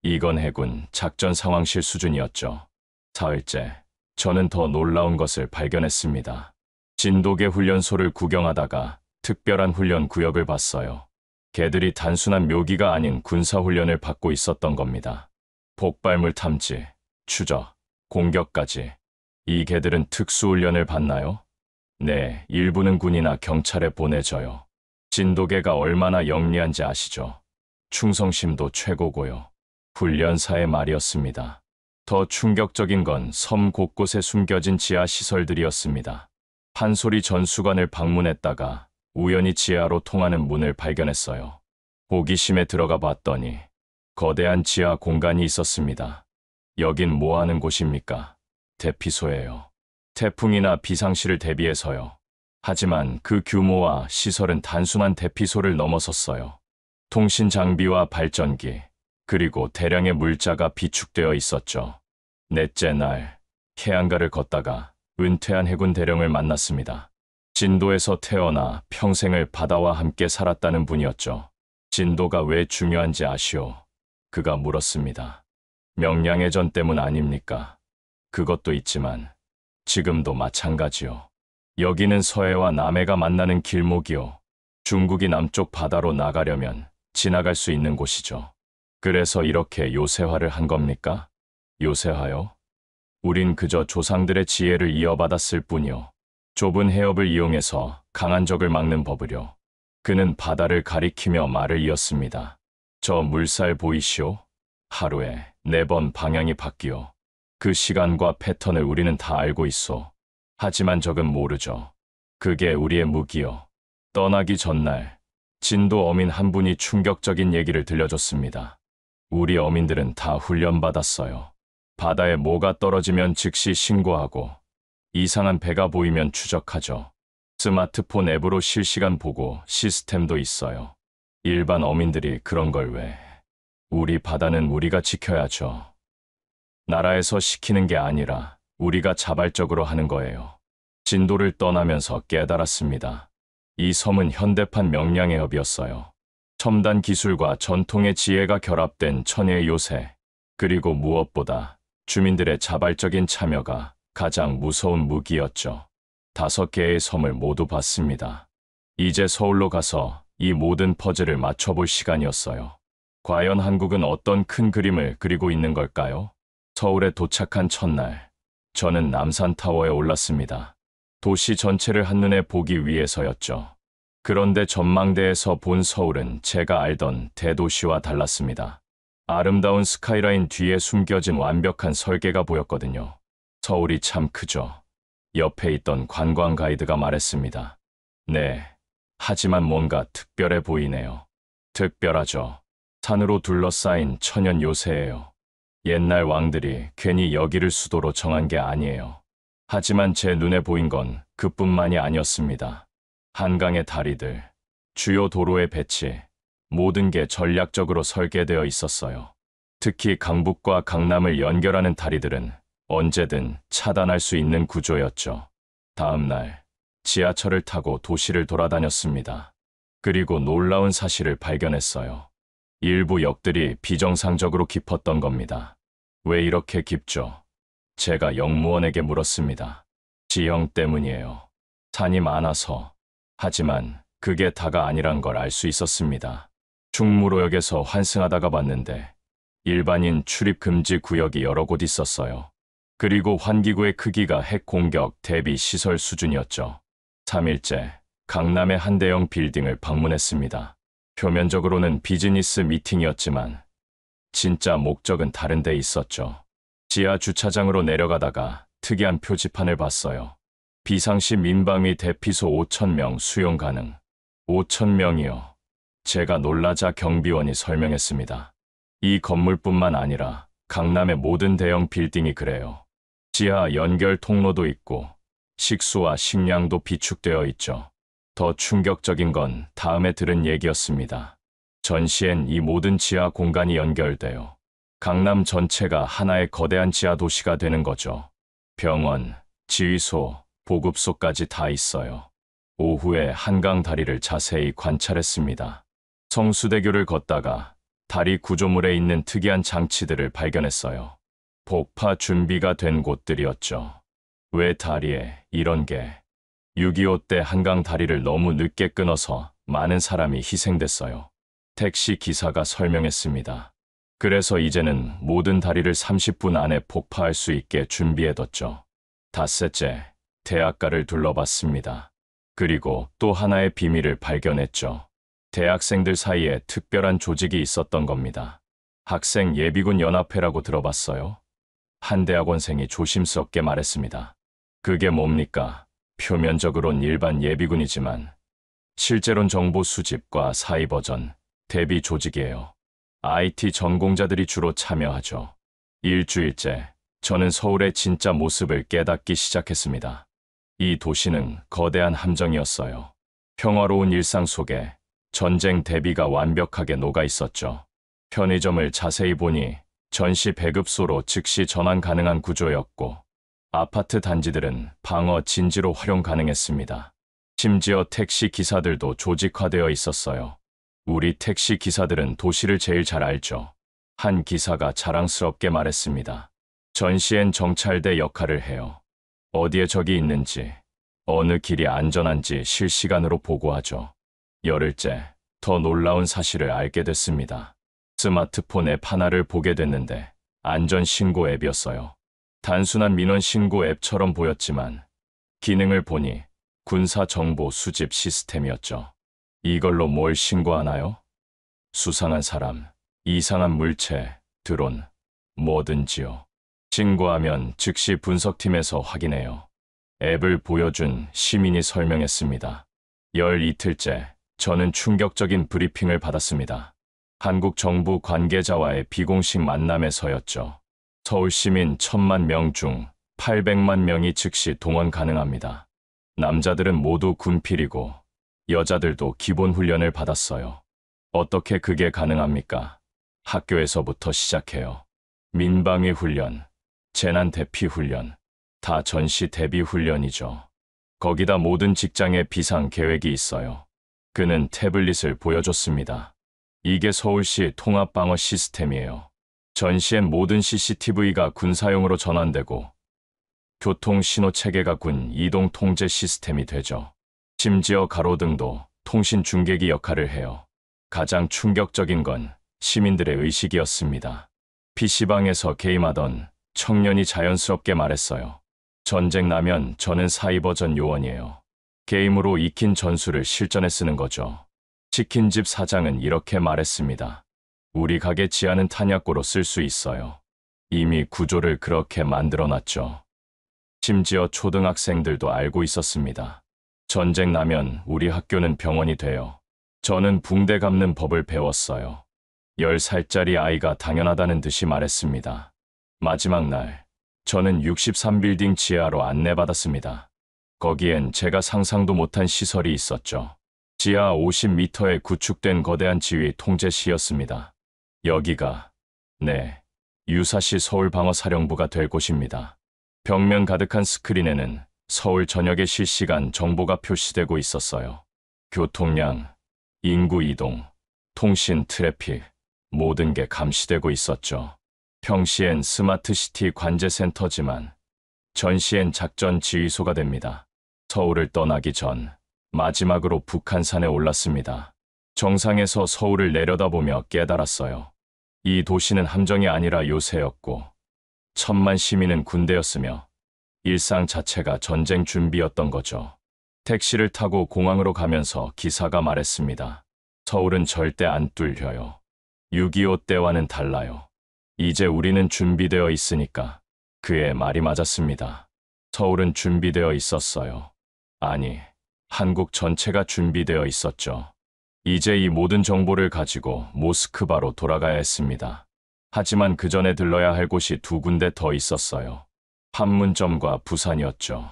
이건 해군 작전 상황실 수준이었죠. 사흘째, 저는 더 놀라운 것을 발견했습니다. 진도계 훈련소를 구경하다가 특별한 훈련 구역을 봤어요. 개들이 단순한 묘기가 아닌 군사훈련을 받고 있었던 겁니다. 폭발물 탐지, 추적, 공격까지. 이 개들은 특수훈련을 받나요? 네, 일부는 군이나 경찰에 보내져요. 진도개가 얼마나 영리한지 아시죠? 충성심도 최고고요. 훈련사의 말이었습니다. 더 충격적인 건 섬 곳곳에 숨겨진 지하 시설들이었습니다. 판소리 전수관을 방문했다가 우연히 지하로 통하는 문을 발견했어요. 호기심에 들어가 봤더니 거대한 지하 공간이 있었습니다. 여긴 뭐 하는 곳입니까? 대피소예요. 태풍이나 비상시를 대비해서요. 하지만 그 규모와 시설은 단순한 대피소를 넘어섰어요. 통신 장비와 발전기, 그리고 대량의 물자가 비축되어 있었죠. 넷째 날, 해안가를 걷다가 은퇴한 해군 대령을 만났습니다. 진도에서 태어나 평생을 바다와 함께 살았다는 분이었죠. 진도가 왜 중요한지 아시오? 그가 물었습니다. 명량해전 때문 아닙니까? 그것도 있지만 지금도 마찬가지요. 여기는 서해와 남해가 만나는 길목이요. 중국이 남쪽 바다로 나가려면 지나갈 수 있는 곳이죠. 그래서 이렇게 요새화를 한 겁니까? 요새화요? 우린 그저 조상들의 지혜를 이어받았을 뿐이요. 좁은 해협을 이용해서 강한 적을 막는 법을요. 그는 바다를 가리키며 말을 이었습니다. 저 물살 보이시오? 하루에 4번 방향이 바뀌어. 그 시간과 패턴을 우리는 다 알고 있어. 하지만 적은 모르죠. 그게 우리의 무기요. 떠나기 전날 진도 어민 한 분이 충격적인 얘기를 들려줬습니다. 우리 어민들은 다 훈련받았어요. 바다에 뭐가 떨어지면 즉시 신고하고 이상한 배가 보이면 추적하죠. 스마트폰 앱으로 실시간 보고 시스템도 있어요. 일반 어민들이 그런 걸 왜? 우리 바다는 우리가 지켜야죠. 나라에서 시키는 게 아니라 우리가 자발적으로 하는 거예요. 진도를 떠나면서 깨달았습니다. 이 섬은 현대판 명량해협이었어요. 첨단 기술과 전통의 지혜가 결합된 천혜의 요새, 그리고 무엇보다 주민들의 자발적인 참여가 가장 무서운 무기였죠. 5개의 섬을 모두 봤습니다. 이제 서울로 가서 이 모든 퍼즐을 맞춰볼 시간이었어요. 과연 한국은 어떤 큰 그림을 그리고 있는 걸까요? 서울에 도착한 첫날, 저는 남산타워에 올랐습니다. 도시 전체를 한눈에 보기 위해서였죠. 그런데 전망대에서 본 서울은 제가 알던 대도시와 달랐습니다. 아름다운 스카이라인 뒤에 숨겨진 완벽한 설계가 보였거든요. 서울이 참 크죠. 옆에 있던 관광 가이드가 말했습니다. 네, 하지만 뭔가 특별해 보이네요. 특별하죠. 산으로 둘러싸인 천연 요새예요. 옛날 왕들이 괜히 여기를 수도로 정한 게 아니에요. 하지만 제 눈에 보인 건 그뿐만이 아니었습니다. 한강의 다리들, 주요 도로의 배치, 모든 게 전략적으로 설계되어 있었어요. 특히 강북과 강남을 연결하는 다리들은 언제든 차단할 수 있는 구조였죠. 다음 날 지하철을 타고 도시를 돌아다녔습니다. 그리고 놀라운 사실을 발견했어요. 일부 역들이 비정상적으로 깊었던 겁니다. 왜 이렇게 깊죠? 제가 역무원에게 물었습니다. 지형 때문이에요. 산이 많아서. 하지만 그게 다가 아니란 걸 알 수 있었습니다. 충무로역에서 환승하다가 봤는데 일반인 출입 금지 구역이 여러 곳 있었어요. 그리고 환기구의 크기가 핵 공격 대비 시설 수준이었죠. 3일째, 강남의 한 대형 빌딩을 방문했습니다. 표면적으로는 비즈니스 미팅이었지만 진짜 목적은 다른 데 있었죠. 지하 주차장으로 내려가다가 특이한 표지판을 봤어요. 비상시 민방위 대피소 5,000명 수용 가능. 5,000명이요. 제가 놀라자 경비원이 설명했습니다. 이 건물뿐만 아니라 강남의 모든 대형 빌딩이 그래요. 지하 연결 통로도 있고 식수와 식량도 비축되어 있죠. 더 충격적인 건 다음에 들은 얘기였습니다. 전시엔 이 모든 지하 공간이 연결돼요. 강남 전체가 하나의 거대한 지하 도시가 되는 거죠. 병원, 지휘소, 보급소까지 다 있어요. 오후에 한강 다리를 자세히 관찰했습니다. 성수대교를 걷다가 다리 구조물에 있는 특이한 장치들을 발견했어요. 폭파 준비가 된 곳들이었죠. 왜 다리에 이런 게? 6.25 때 한강 다리를 너무 늦게 끊어서 많은 사람이 희생됐어요. 택시 기사가 설명했습니다. 그래서 이제는 모든 다리를 30분 안에 폭파할 수 있게 준비해뒀죠. 닷새째, 대학가를 둘러봤습니다. 그리고 또 하나의 비밀을 발견했죠. 대학생들 사이에 특별한 조직이 있었던 겁니다. 학생 예비군 연합회라고 들어봤어요? 한 대학원생이 조심스럽게 말했습니다. 그게 뭡니까? 표면적으론 일반 예비군이지만 실제론 정보 수집과 사이버전, 대비 조직이에요. IT 전공자들이 주로 참여하죠. 일주일째, 저는 서울의 진짜 모습을 깨닫기 시작했습니다. 이 도시는 거대한 함정이었어요. 평화로운 일상 속에 전쟁 대비가 완벽하게 녹아 있었죠. 편의점을 자세히 보니 전시 배급소로 즉시 전환 가능한 구조였고 아파트 단지들은 방어 진지로 활용 가능했습니다. 심지어 택시 기사들도 조직화되어 있었어요. 우리 택시 기사들은 도시를 제일 잘 알죠. 한 기사가 자랑스럽게 말했습니다. 전시엔 정찰대 역할을 해요. 어디에 적이 있는지, 어느 길이 안전한지 실시간으로 보고하죠. 열흘째, 더 놀라운 사실을 알게 됐습니다. 스마트폰 앱 하나를 보게 됐는데 안전신고 앱이었어요. 단순한 민원신고 앱처럼 보였지만 기능을 보니 군사정보 수집 시스템이었죠. 이걸로 뭘 신고하나요? 수상한 사람, 이상한 물체, 드론, 뭐든지요. 신고하면 즉시 분석팀에서 확인해요. 앱을 보여준 시민이 설명했습니다. 열 이틀째, 저는 충격적인 브리핑을 받았습니다. 한국 정부 관계자와의 비공식 만남에서였죠. 서울 시민 1,000만 명 중 800만 명이 즉시 동원 가능합니다. 남자들은 모두 군필이고 여자들도 기본 훈련을 받았어요. 어떻게 그게 가능합니까? 학교에서부터 시작해요. 민방위 훈련, 재난 대피 훈련, 다 전시 대비 훈련이죠. 거기다 모든 직장에 비상 계획이 있어요. 그는 태블릿을 보여줬습니다. 이게 서울시 통합방어 시스템이에요. 전시엔 모든 CCTV가 군사용으로 전환되고 교통 신호 체계가 군 이동 통제 시스템이 되죠. 심지어 가로등도 통신 중계기 역할을 해요. 가장 충격적인 건 시민들의 의식이었습니다. PC방에서 게임하던 청년이 자연스럽게 말했어요. 전쟁 나면 저는 사이버전 요원이에요. 게임으로 익힌 전술을 실전에 쓰는 거죠. 치킨집 사장은 이렇게 말했습니다. 우리 가게 지하는 탄약고로 쓸 수 있어요. 이미 구조를 그렇게 만들어놨죠. 심지어 초등학생들도 알고 있었습니다. 전쟁 나면 우리 학교는 병원이 돼요. 저는 붕대 감는 법을 배웠어요. 10살짜리 아이가 당연하다는 듯이 말했습니다. 마지막 날, 저는 63빌딩 지하로 안내받았습니다. 거기엔 제가 상상도 못한 시설이 있었죠. 지하 50m에 구축된 거대한 지휘 통제시였습니다. 여기가, 네, 유사시 서울방어사령부가 될 곳입니다. 벽면 가득한 스크린에는 서울 전역의 실시간 정보가 표시되고 있었어요. 교통량, 인구 이동, 통신 트래픽, 모든 게 감시되고 있었죠. 평시엔 스마트시티 관제센터지만 전시엔 작전 지휘소가 됩니다. 서울을 떠나기 전 마지막으로 북한산에 올랐습니다. 정상에서 서울을 내려다보며 깨달았어요. 이 도시는 함정이 아니라 요새였고 1,000만 시민은 군대였으며 일상 자체가 전쟁 준비였던 거죠. 택시를 타고 공항으로 가면서 기사가 말했습니다. 서울은 절대 안 뚫려요. 6.25 때와는 달라요. 이제 우리는 준비되어 있으니까. 그의 말이 맞았습니다. 서울은 준비되어 있었어요. 아니, 한국 전체가 준비되어 있었죠. 이제 이 모든 정보를 가지고 모스크바로 돌아가야 했습니다. 하지만 그 전에 들러야 할 곳이 두 군데 더 있었어요. 판문점과 부산이었죠.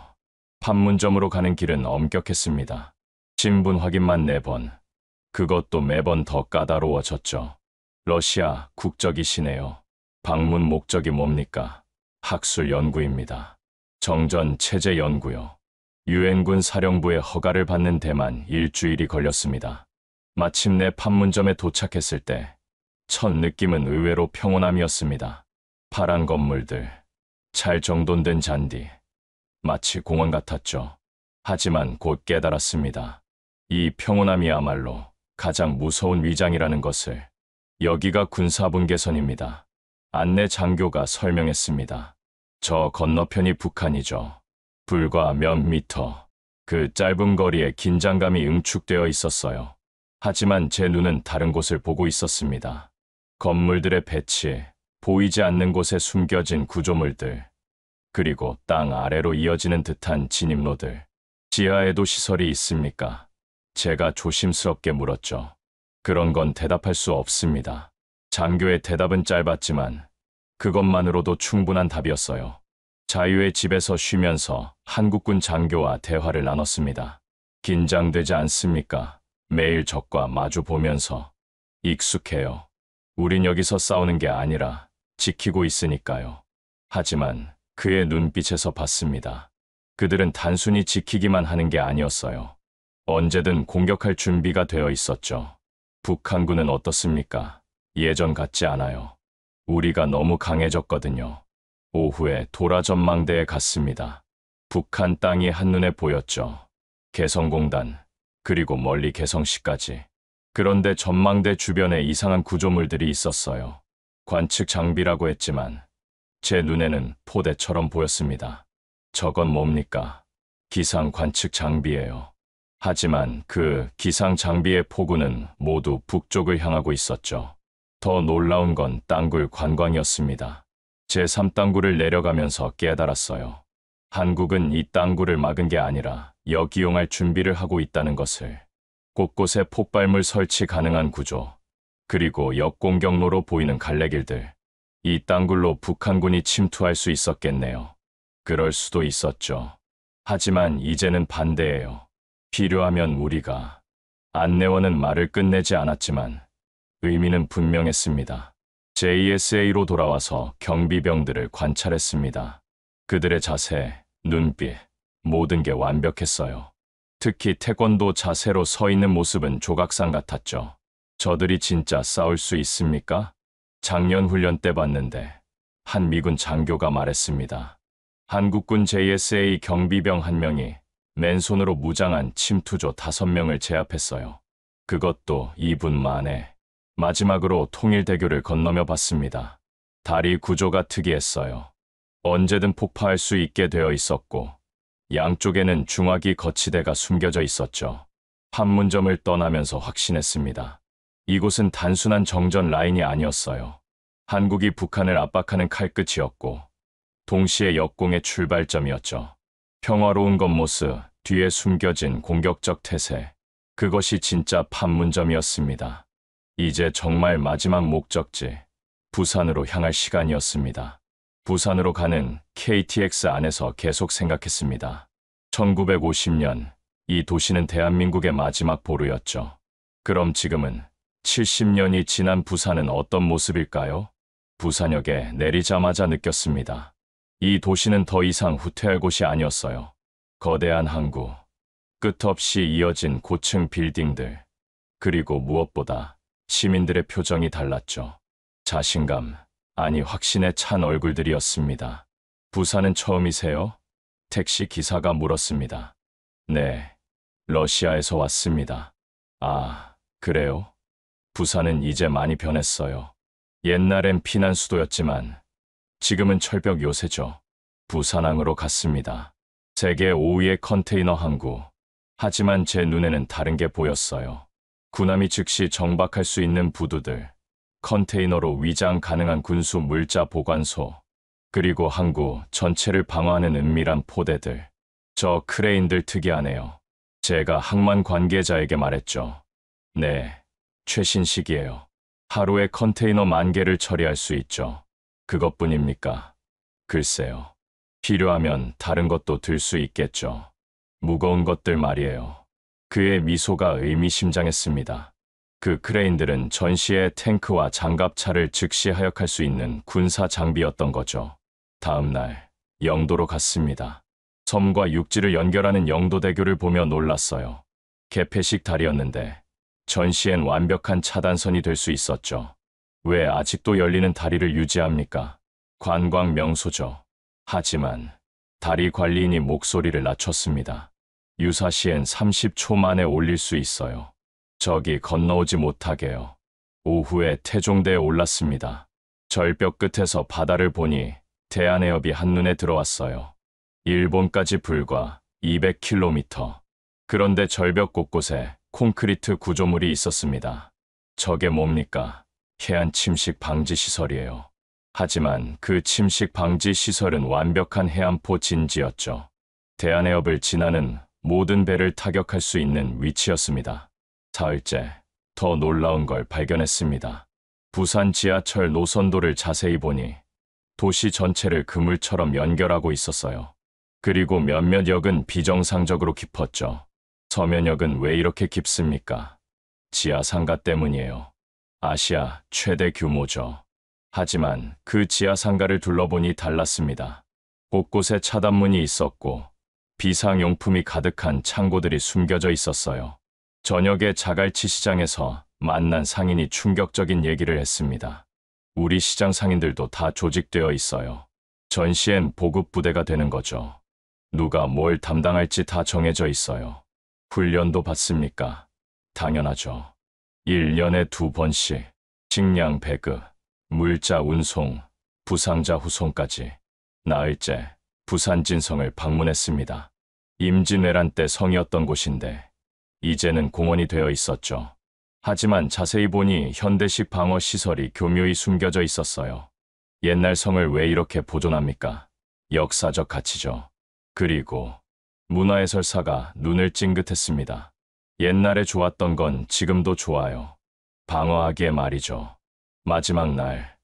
판문점으로 가는 길은 엄격했습니다. 신분 확인만 4번. 그것도 매번 더 까다로워졌죠. 러시아 국적이시네요. 방문 목적이 뭡니까? 학술 연구입니다. 정전 체제 연구요. 유엔군 사령부의 허가를 받는 데만 일주일이 걸렸습니다. 마침내 판문점에 도착했을 때 첫 느낌은 의외로 평온함이었습니다. 파란 건물들, 잘 정돈된 잔디, 마치 공원 같았죠. 하지만 곧 깨달았습니다. 이 평온함이야말로 가장 무서운 위장이라는 것을. 여기가 군사분계선입니다. 안내 장교가 설명했습니다. 저 건너편이 북한이죠. 불과 몇 미터. 그 짧은 거리에 긴장감이 응축되어 있었어요. 하지만 제 눈은 다른 곳을 보고 있었습니다. 건물들의 배치, 보이지 않는 곳에 숨겨진 구조물들, 그리고 땅 아래로 이어지는 듯한 진입로들. 지하에도 시설이 있습니까? 제가 조심스럽게 물었죠. 그런 건 대답할 수 없습니다. 장교의 대답은 짧았지만 그것만으로도 충분한 답이었어요. 자유의 집에서 쉬면서 한국군 장교와 대화를 나눴습니다. 긴장되지 않습니까? 매일 적과 마주 보면서. 익숙해요. 우린 여기서 싸우는 게 아니라 지키고 있으니까요. 하지만 그의 눈빛에서 봤습니다. 그들은 단순히 지키기만 하는 게 아니었어요. 언제든 공격할 준비가 되어 있었죠. 북한군은 어떻습니까? 예전 같지 않아요. 우리가 너무 강해졌거든요. 오후에 도라 전망대에 갔습니다. 북한 땅이 한눈에 보였죠. 개성공단, 그리고 멀리 개성시까지. 그런데 전망대 주변에 이상한 구조물들이 있었어요. 관측 장비라고 했지만 제 눈에는 포대처럼 보였습니다. 저건 뭡니까? 기상 관측 장비예요. 하지만 그 기상 장비의 포구는 모두 북쪽을 향하고 있었죠. 더 놀라운 건 땅굴 관광이었습니다. 제3땅굴을 내려가면서 깨달았어요. 한국은 이 땅굴을 막은 게 아니라 역이용할 준비를 하고 있다는 것을. 곳곳에 폭발물 설치 가능한 구조, 그리고 역공격로로 보이는 갈래길들. 이 땅굴로 북한군이 침투할 수 있었겠네요. 그럴 수도 있었죠. 하지만 이제는 반대예요. 필요하면 우리가. 안내원은 말을 끝내지 않았지만 의미는 분명했습니다. JSA로 돌아와서 경비병들을 관찰했습니다. 그들의 자세, 눈빛, 모든 게 완벽했어요. 특히 태권도 자세로 서 있는 모습은 조각상 같았죠. 저들이 진짜 싸울 수 있습니까? 작년 훈련 때 봤는데 한 미군 장교가 말했습니다. 한국군 JSA 경비병 1명이 맨손으로 무장한 침투조 5명을 제압했어요. 그것도 2분 만에. 마지막으로 통일대교를 건너며 봤습니다. 다리 구조가 특이했어요. 언제든 폭파할 수 있게 되어 있었고 양쪽에는 중화기 거치대가 숨겨져 있었죠. 판문점을 떠나면서 확신했습니다. 이곳은 단순한 정전 라인이 아니었어요. 한국이 북한을 압박하는 칼끝이었고 동시에 역공의 출발점이었죠. 평화로운 겉모습, 뒤에 숨겨진 공격적 태세. 그것이 진짜 판문점이었습니다. 이제 정말 마지막 목적지, 부산으로 향할 시간이었습니다. 부산으로 가는 KTX 안에서 계속 생각했습니다. 1950년, 이 도시는 대한민국의 마지막 보루였죠. 그럼 지금은 70년이 지난 부산은 어떤 모습일까요? 부산역에 내리자마자 느꼈습니다. 이 도시는 더 이상 후퇴할 곳이 아니었어요. 거대한 항구, 끝없이 이어진 고층 빌딩들, 그리고 무엇보다 시민들의 표정이 달랐죠. 자신감, 아니 확신에 찬 얼굴들이었습니다. 부산은 처음이세요? 택시 기사가 물었습니다. 네, 러시아에서 왔습니다. 아, 그래요? 부산은 이제 많이 변했어요. 옛날엔 피난 수도였지만 지금은 철벽 요새죠. 부산항으로 갔습니다. 세계 5위의 컨테이너 항구. 하지만 제 눈에는 다른 게 보였어요. 군함이 즉시 정박할 수 있는 부두들, 컨테이너로 위장 가능한 군수 물자 보관소, 그리고 항구 전체를 방어하는 은밀한 포대들. 저 크레인들 특이하네요. 제가 항만 관계자에게 말했죠. 네, 최신식이에요. 하루에 컨테이너 10,000개를 처리할 수 있죠. 그것뿐입니까? 글쎄요. 필요하면 다른 것도 들 수 있겠죠. 무거운 것들 말이에요. 그의 미소가 의미심장했습니다. 그 크레인들은 전시의 탱크와 장갑차를 즉시 하역할 수 있는 군사 장비였던 거죠. 다음 날, 영도로 갔습니다. 섬과 육지를 연결하는 영도대교를 보며 놀랐어요. 개폐식 다리였는데 전시엔 완벽한 차단선이 될 수 있었죠. 왜 아직도 열리는 다리를 유지합니까? 관광 명소죠. 하지만 다리 관리인이 목소리를 낮췄습니다. 유사시엔 30초 만에 올릴 수 있어요. 저기 건너오지 못하게요. 오후에 태종대에 올랐습니다. 절벽 끝에서 바다를 보니 대한해협이 한눈에 들어왔어요. 일본까지 불과 200km. 그런데 절벽 곳곳에 콘크리트 구조물이 있었습니다. 저게 뭡니까? 해안 침식 방지 시설이에요. 하지만 그 침식 방지 시설은 완벽한 해안포 진지였죠. 대한해협을 지나는 모든 배를 타격할 수 있는 위치였습니다. 사흘째, 더 놀라운 걸 발견했습니다. 부산 지하철 노선도를 자세히 보니 도시 전체를 그물처럼 연결하고 있었어요. 그리고 몇몇 역은 비정상적으로 깊었죠. 서면역은 왜 이렇게 깊습니까? 지하상가 때문이에요. 아시아 최대 규모죠. 하지만 그 지하상가를 둘러보니 달랐습니다. 곳곳에 차단문이 있었고 비상용품이 가득한 창고들이 숨겨져 있었어요. 저녁에 자갈치 시장에서 만난 상인이 충격적인 얘기를 했습니다. 우리 시장 상인들도 다 조직되어 있어요. 전시엔 보급 부대가 되는 거죠. 누가 뭘 담당할지 다 정해져 있어요. 훈련도 받습니까? 당연하죠. 1년에 2번씩 식량 배급, 물자 운송, 부상자 후송까지. 나흘째 부산 진성을 방문했습니다. 임진왜란 때 성이었던 곳인데 이제는 공원이 되어 있었죠. 하지만 자세히 보니 현대식 방어 시설이 교묘히 숨겨져 있었어요. 옛날 성을 왜 이렇게 보존합니까? 역사적 가치죠. 그리고 문화해설사가 눈을 찡긋했습니다. 옛날에 좋았던 건 지금도 좋아요. 방어하기에 말이죠. 마지막 날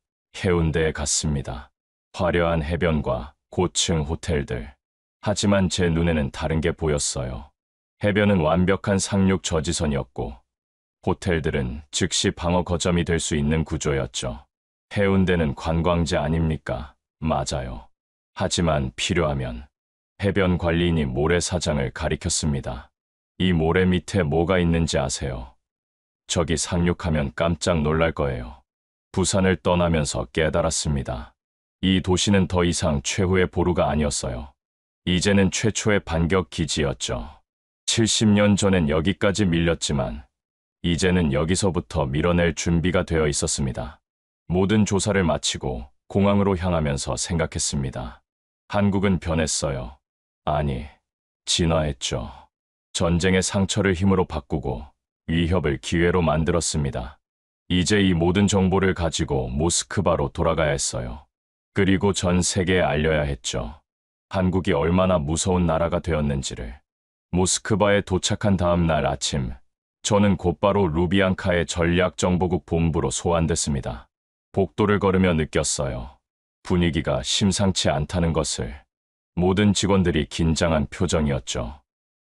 해운대에 갔습니다. 화려한 해변과 고층 호텔들. 하지만 제 눈에는 다른 게 보였어요. 해변은 완벽한 상륙 저지선이었고 호텔들은 즉시 방어 거점이 될 수 있는 구조였죠. 해운대는 관광지 아닙니까? 맞아요. 하지만 필요하면 해변 관리인이 모래사장을 가리켰습니다. 이 모래 밑에 뭐가 있는지 아세요? 저기 상륙하면 깜짝 놀랄 거예요. 부산을 떠나면서 깨달았습니다. 이 도시는 더 이상 최후의 보루가 아니었어요. 이제는 최초의 반격 기지였죠. 70년 전엔 여기까지 밀렸지만 이제는 여기서부터 밀어낼 준비가 되어 있었습니다. 모든 조사를 마치고 공항으로 향하면서 생각했습니다. 한국은 변했어요. 아니, 진화했죠. 전쟁의 상처를 힘으로 바꾸고 위협을 기회로 만들었습니다. 이제 이 모든 정보를 가지고 모스크바로 돌아가야 했어요. 그리고 전 세계에 알려야 했죠. 한국이 얼마나 무서운 나라가 되었는지를. 모스크바에 도착한 다음 날 아침, 저는 곧바로 루비앙카의 전략정보국 본부로 소환됐습니다. 복도를 걸으며 느꼈어요. 분위기가 심상치 않다는 것을. 모든 직원들이 긴장한 표정이었죠.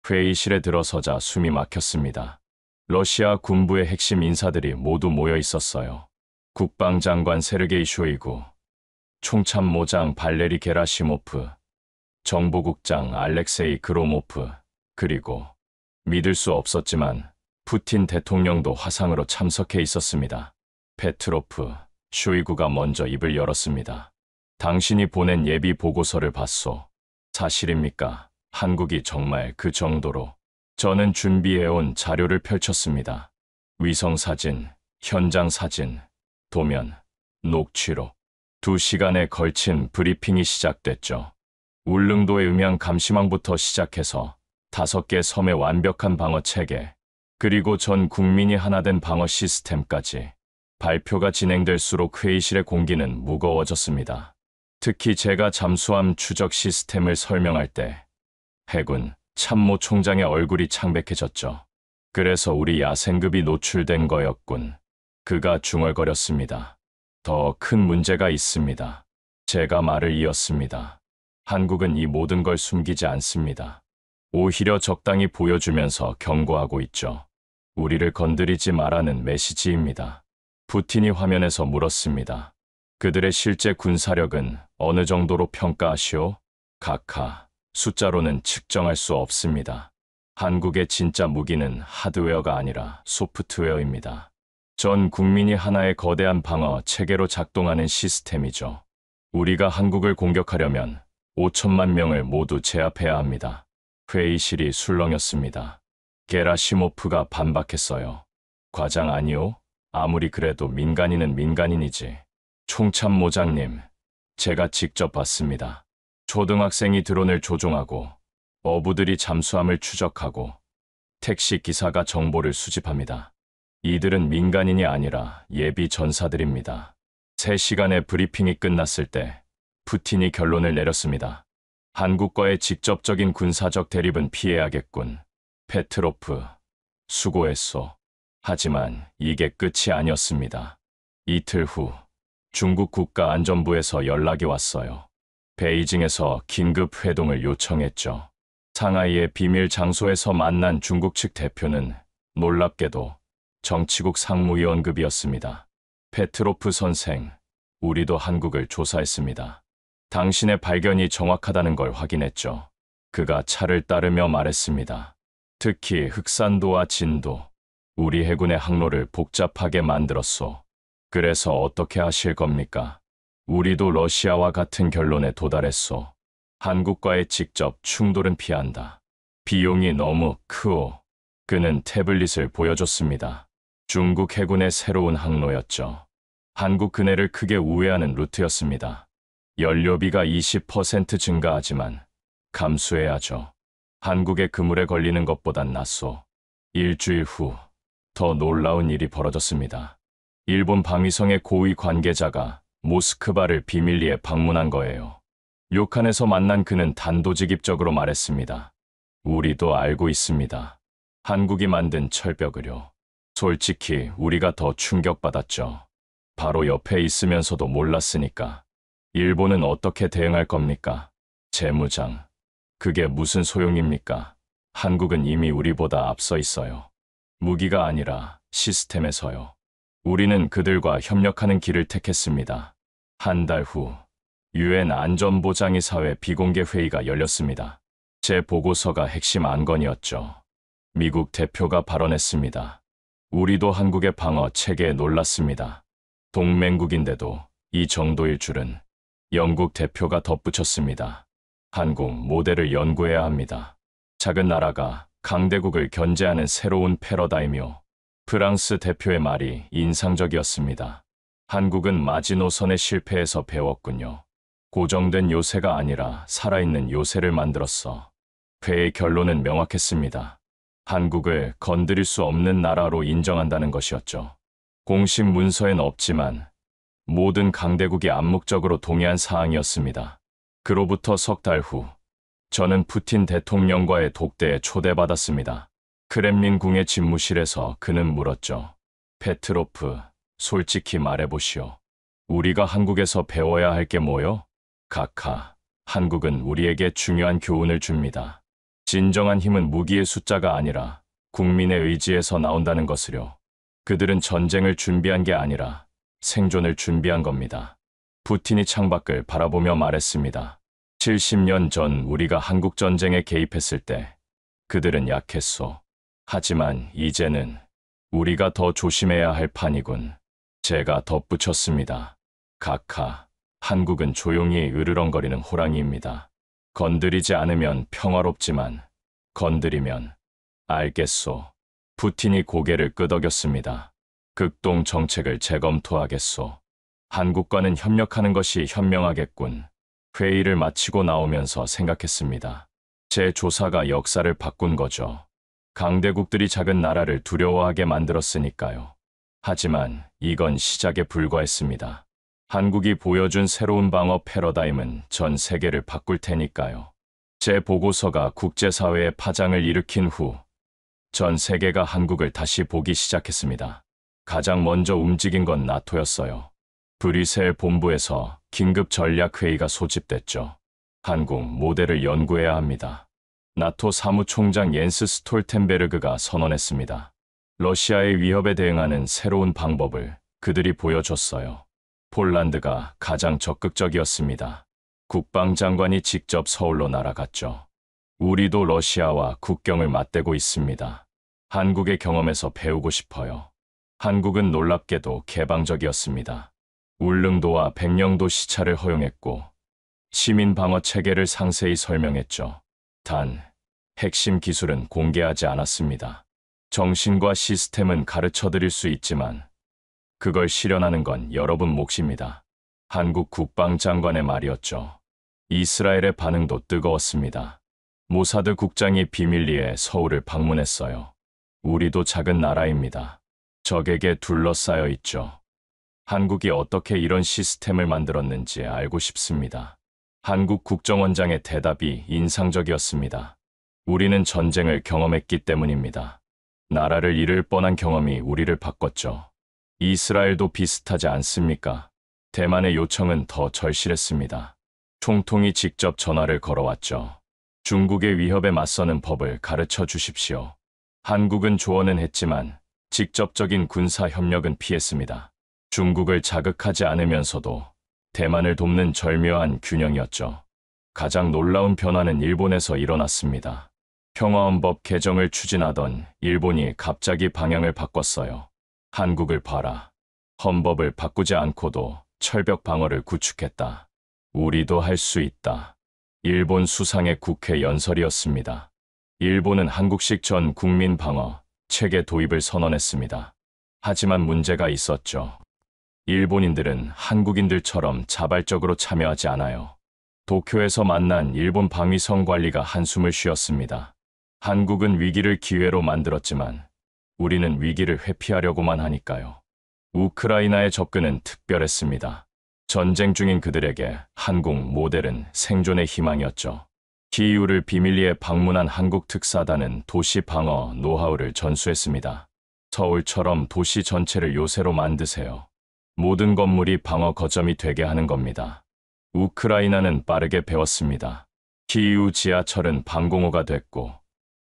회의실에 들어서자 숨이 막혔습니다. 러시아 군부의 핵심 인사들이 모두 모여 있었어요. 국방장관 세르게이 쇼이구, 총참모장 발레리 게라시모프, 정보국장 알렉세이 그로모프, 그리고 믿을 수 없었지만 푸틴 대통령도 화상으로 참석해 있었습니다. 페트로프, 쇼이구가 먼저 입을 열었습니다. 당신이 보낸 예비 보고서를 봤소. 사실입니까? 한국이 정말 그 정도로. 저는 준비해온 자료를 펼쳤습니다. 위성사진, 현장사진, 도면, 녹취록. 2시간에 걸친 브리핑이 시작됐죠. 울릉도의 음향 감시망부터 시작해서 5개 섬의 완벽한 방어 체계, 그리고 전 국민이 하나 된 방어 시스템까지. 발표가 진행될수록 회의실의 공기는 무거워졌습니다. 특히 제가 잠수함 추적 시스템을 설명할 때 해군 참모 총장의 얼굴이 창백해졌죠. 그래서 우리 야생급이 노출된 거였군. 그가 중얼거렸습니다. 더 큰 문제가 있습니다. 제가 말을 이었습니다. 한국은 이 모든 걸 숨기지 않습니다. 오히려 적당히 보여주면서 경고하고 있죠. 우리를 건드리지 말라는 메시지입니다. 푸틴이 화면에서 물었습니다. 그들의 실제 군사력은 어느 정도로 평가하시오? 각하, 숫자로는 측정할 수 없습니다. 한국의 진짜 무기는 하드웨어가 아니라 소프트웨어입니다. 전 국민이 하나의 거대한 방어 체계로 작동하는 시스템이죠. 우리가 한국을 공격하려면 5천만 명을 모두 제압해야 합니다. 회의실이 술렁였습니다. 게라시모프가 반박했어요. 과장 아니오? 아무리 그래도 민간인은 민간인이지. 총참모장님, 제가 직접 봤습니다. 초등학생이 드론을 조종하고, 어부들이 잠수함을 추적하고, 택시 기사가 정보를 수집합니다. 이들은 민간인이 아니라 예비 전사들입니다. 3시간의 브리핑이 끝났을 때 푸틴이 결론을 내렸습니다. 한국과의 직접적인 군사적 대립은 피해야겠군. 페트로프, 수고했소. 하지만 이게 끝이 아니었습니다. 이틀 후 중국 국가안전부에서 연락이 왔어요. 베이징에서 긴급 회동을 요청했죠. 상하이의 비밀 장소에서 만난 중국 측 대표는 놀랍게도 정치국 상무위원급이었습니다. 페트로프 선생, 우리도 한국을 조사했습니다. 당신의 발견이 정확하다는 걸 확인했죠. 그가 차를 따르며 말했습니다. 특히 흑산도와 진도, 우리 해군의 항로를 복잡하게 만들었소. 그래서 어떻게 하실 겁니까? 우리도 러시아와 같은 결론에 도달했소. 한국과의 직접 충돌은 피한다. 비용이 너무 크오. 그는 태블릿을 보여줬습니다. 중국 해군의 새로운 항로였죠. 한국 근해를 크게 우회하는 루트였습니다. 연료비가 20% 증가하지만 감수해야죠. 한국의 그물에 걸리는 것보단 낫소. 일주일 후 더 놀라운 일이 벌어졌습니다. 일본 방위성의 고위 관계자가 모스크바를 비밀리에 방문한 거예요. 료칸에서 만난 그는 단도직입적으로 말했습니다. 우리도 알고 있습니다. 한국이 만든 철벽을요. 솔직히 우리가 더 충격받았죠. 바로 옆에 있으면서도 몰랐으니까. 일본은 어떻게 대응할 겁니까? 재무장. 그게 무슨 소용입니까? 한국은 이미 우리보다 앞서 있어요. 무기가 아니라 시스템에서요. 우리는 그들과 협력하는 길을 택했습니다. 한 달 후 유엔 안전보장이사회 비공개 회의가 열렸습니다. 제 보고서가 핵심 안건이었죠. 미국 대표가 발언했습니다. 우리도 한국의 방어 체계에 놀랐습니다. 동맹국인데도 이 정도일 줄은. 영국 대표가 덧붙였습니다. 한국 모델을 연구해야 합니다. 작은 나라가 강대국을 견제하는 새로운 패러다임이요. 프랑스 대표의 말이 인상적이었습니다. 한국은 마지노선의 실패에서 배웠군요. 고정된 요새가 아니라 살아있는 요새를 만들었어. 회의 결론은 명확했습니다. 한국을 건드릴 수 없는 나라로 인정한다는 것이었죠. 공식 문서엔 없지만 모든 강대국이 암묵적으로 동의한 사항이었습니다. 그로부터 석 달 후, 저는 푸틴 대통령과의 독대에 초대받았습니다. 크렘린궁의 집무실에서 그는 물었죠. 페트로프, 솔직히 말해보시오. 우리가 한국에서 배워야 할 게 뭐요? 각하, 한국은 우리에게 중요한 교훈을 줍니다. 진정한 힘은 무기의 숫자가 아니라 국민의 의지에서 나온다는 것을요. 그들은 전쟁을 준비한 게 아니라 생존을 준비한 겁니다. 푸틴이 창밖을 바라보며 말했습니다. 70년 전 우리가 한국 전쟁에 개입했을 때 그들은 약했소. 하지만 이제는 우리가 더 조심해야 할 판이군. 제가 덧붙였습니다. 각하, 한국은 조용히 으르렁거리는 호랑이입니다. 건드리지 않으면 평화롭지만 건드리면 알겠소. 푸틴이 고개를 끄덕였습니다. 극동 정책을 재검토하겠소. 한국과는 협력하는 것이 현명하겠군. 회의를 마치고 나오면서 생각했습니다. 제 조사가 역사를 바꾼 거죠. 강대국들이 작은 나라를 두려워하게 만들었으니까요. 하지만 이건 시작에 불과했습니다. 한국이 보여준 새로운 방어 패러다임은 전 세계를 바꿀 테니까요. 제 보고서가 국제사회에 파장을 일으킨 후 전 세계가 한국을 다시 보기 시작했습니다. 가장 먼저 움직인 건 나토였어요. 브뤼셀 본부에서 긴급 전략회의가 소집됐죠. 한국 모델을 연구해야 합니다. 나토 사무총장 옌스 스톨텐베르그가 선언했습니다. 러시아의 위협에 대응하는 새로운 방법을 그들이 보여줬어요. 폴란드가 가장 적극적이었습니다. 국방장관이 직접 서울로 날아갔죠. 우리도 러시아와 국경을 맞대고 있습니다. 한국의 경험에서 배우고 싶어요. 한국은 놀랍게도 개방적이었습니다. 울릉도와 백령도 시찰을 허용했고 시민 방어 체계를 상세히 설명했죠. 단, 핵심 기술은 공개하지 않았습니다. 정신과 시스템은 가르쳐 드릴 수 있지만 그걸 실현하는 건 여러분 몫입니다. 한국 국방장관의 말이었죠. 이스라엘의 반응도 뜨거웠습니다. 모사드 국장이 비밀리에 서울을 방문했어요. 우리도 작은 나라입니다. 적에게 둘러싸여 있죠. 한국이 어떻게 이런 시스템을 만들었는지 알고 싶습니다. 한국 국정원장의 대답이 인상적이었습니다. 우리는 전쟁을 경험했기 때문입니다. 나라를 잃을 뻔한 경험이 우리를 바꿨죠. 이스라엘도 비슷하지 않습니까? 대만의 요청은 더 절실했습니다. 총통이 직접 전화를 걸어왔죠. 중국의 위협에 맞서는 법을 가르쳐 주십시오. 한국은 조언은 했지만 직접적인 군사 협력은 피했습니다. 중국을 자극하지 않으면서도 대만을 돕는 절묘한 균형이었죠. 가장 놀라운 변화는 일본에서 일어났습니다. 평화헌법 개정을 추진하던 일본이 갑자기 방향을 바꿨어요. 한국을 봐라. 헌법을 바꾸지 않고도 철벽 방어를 구축했다. 우리도 할 수 있다. 일본 수상의 국회 연설이었습니다. 일본은 한국식 전 국민 방어 체계 도입을 선언했습니다. 하지만 문제가 있었죠. 일본인들은 한국인들처럼 자발적으로 참여하지 않아요. 도쿄에서 만난 일본 방위성 관리가 한숨을 쉬었습니다. 한국은 위기를 기회로 만들었지만 우리는 위기를 회피하려고만 하니까요. 우크라이나의 접근은 특별했습니다. 전쟁 중인 그들에게 한국 모델은 생존의 희망이었죠. 키이우를 비밀리에 방문한 한국 특사단은 도시 방어 노하우를 전수했습니다. 서울처럼 도시 전체를 요새로 만드세요. 모든 건물이 방어 거점이 되게 하는 겁니다. 우크라이나는 빠르게 배웠습니다. 키이우 지하철은 방공호가 됐고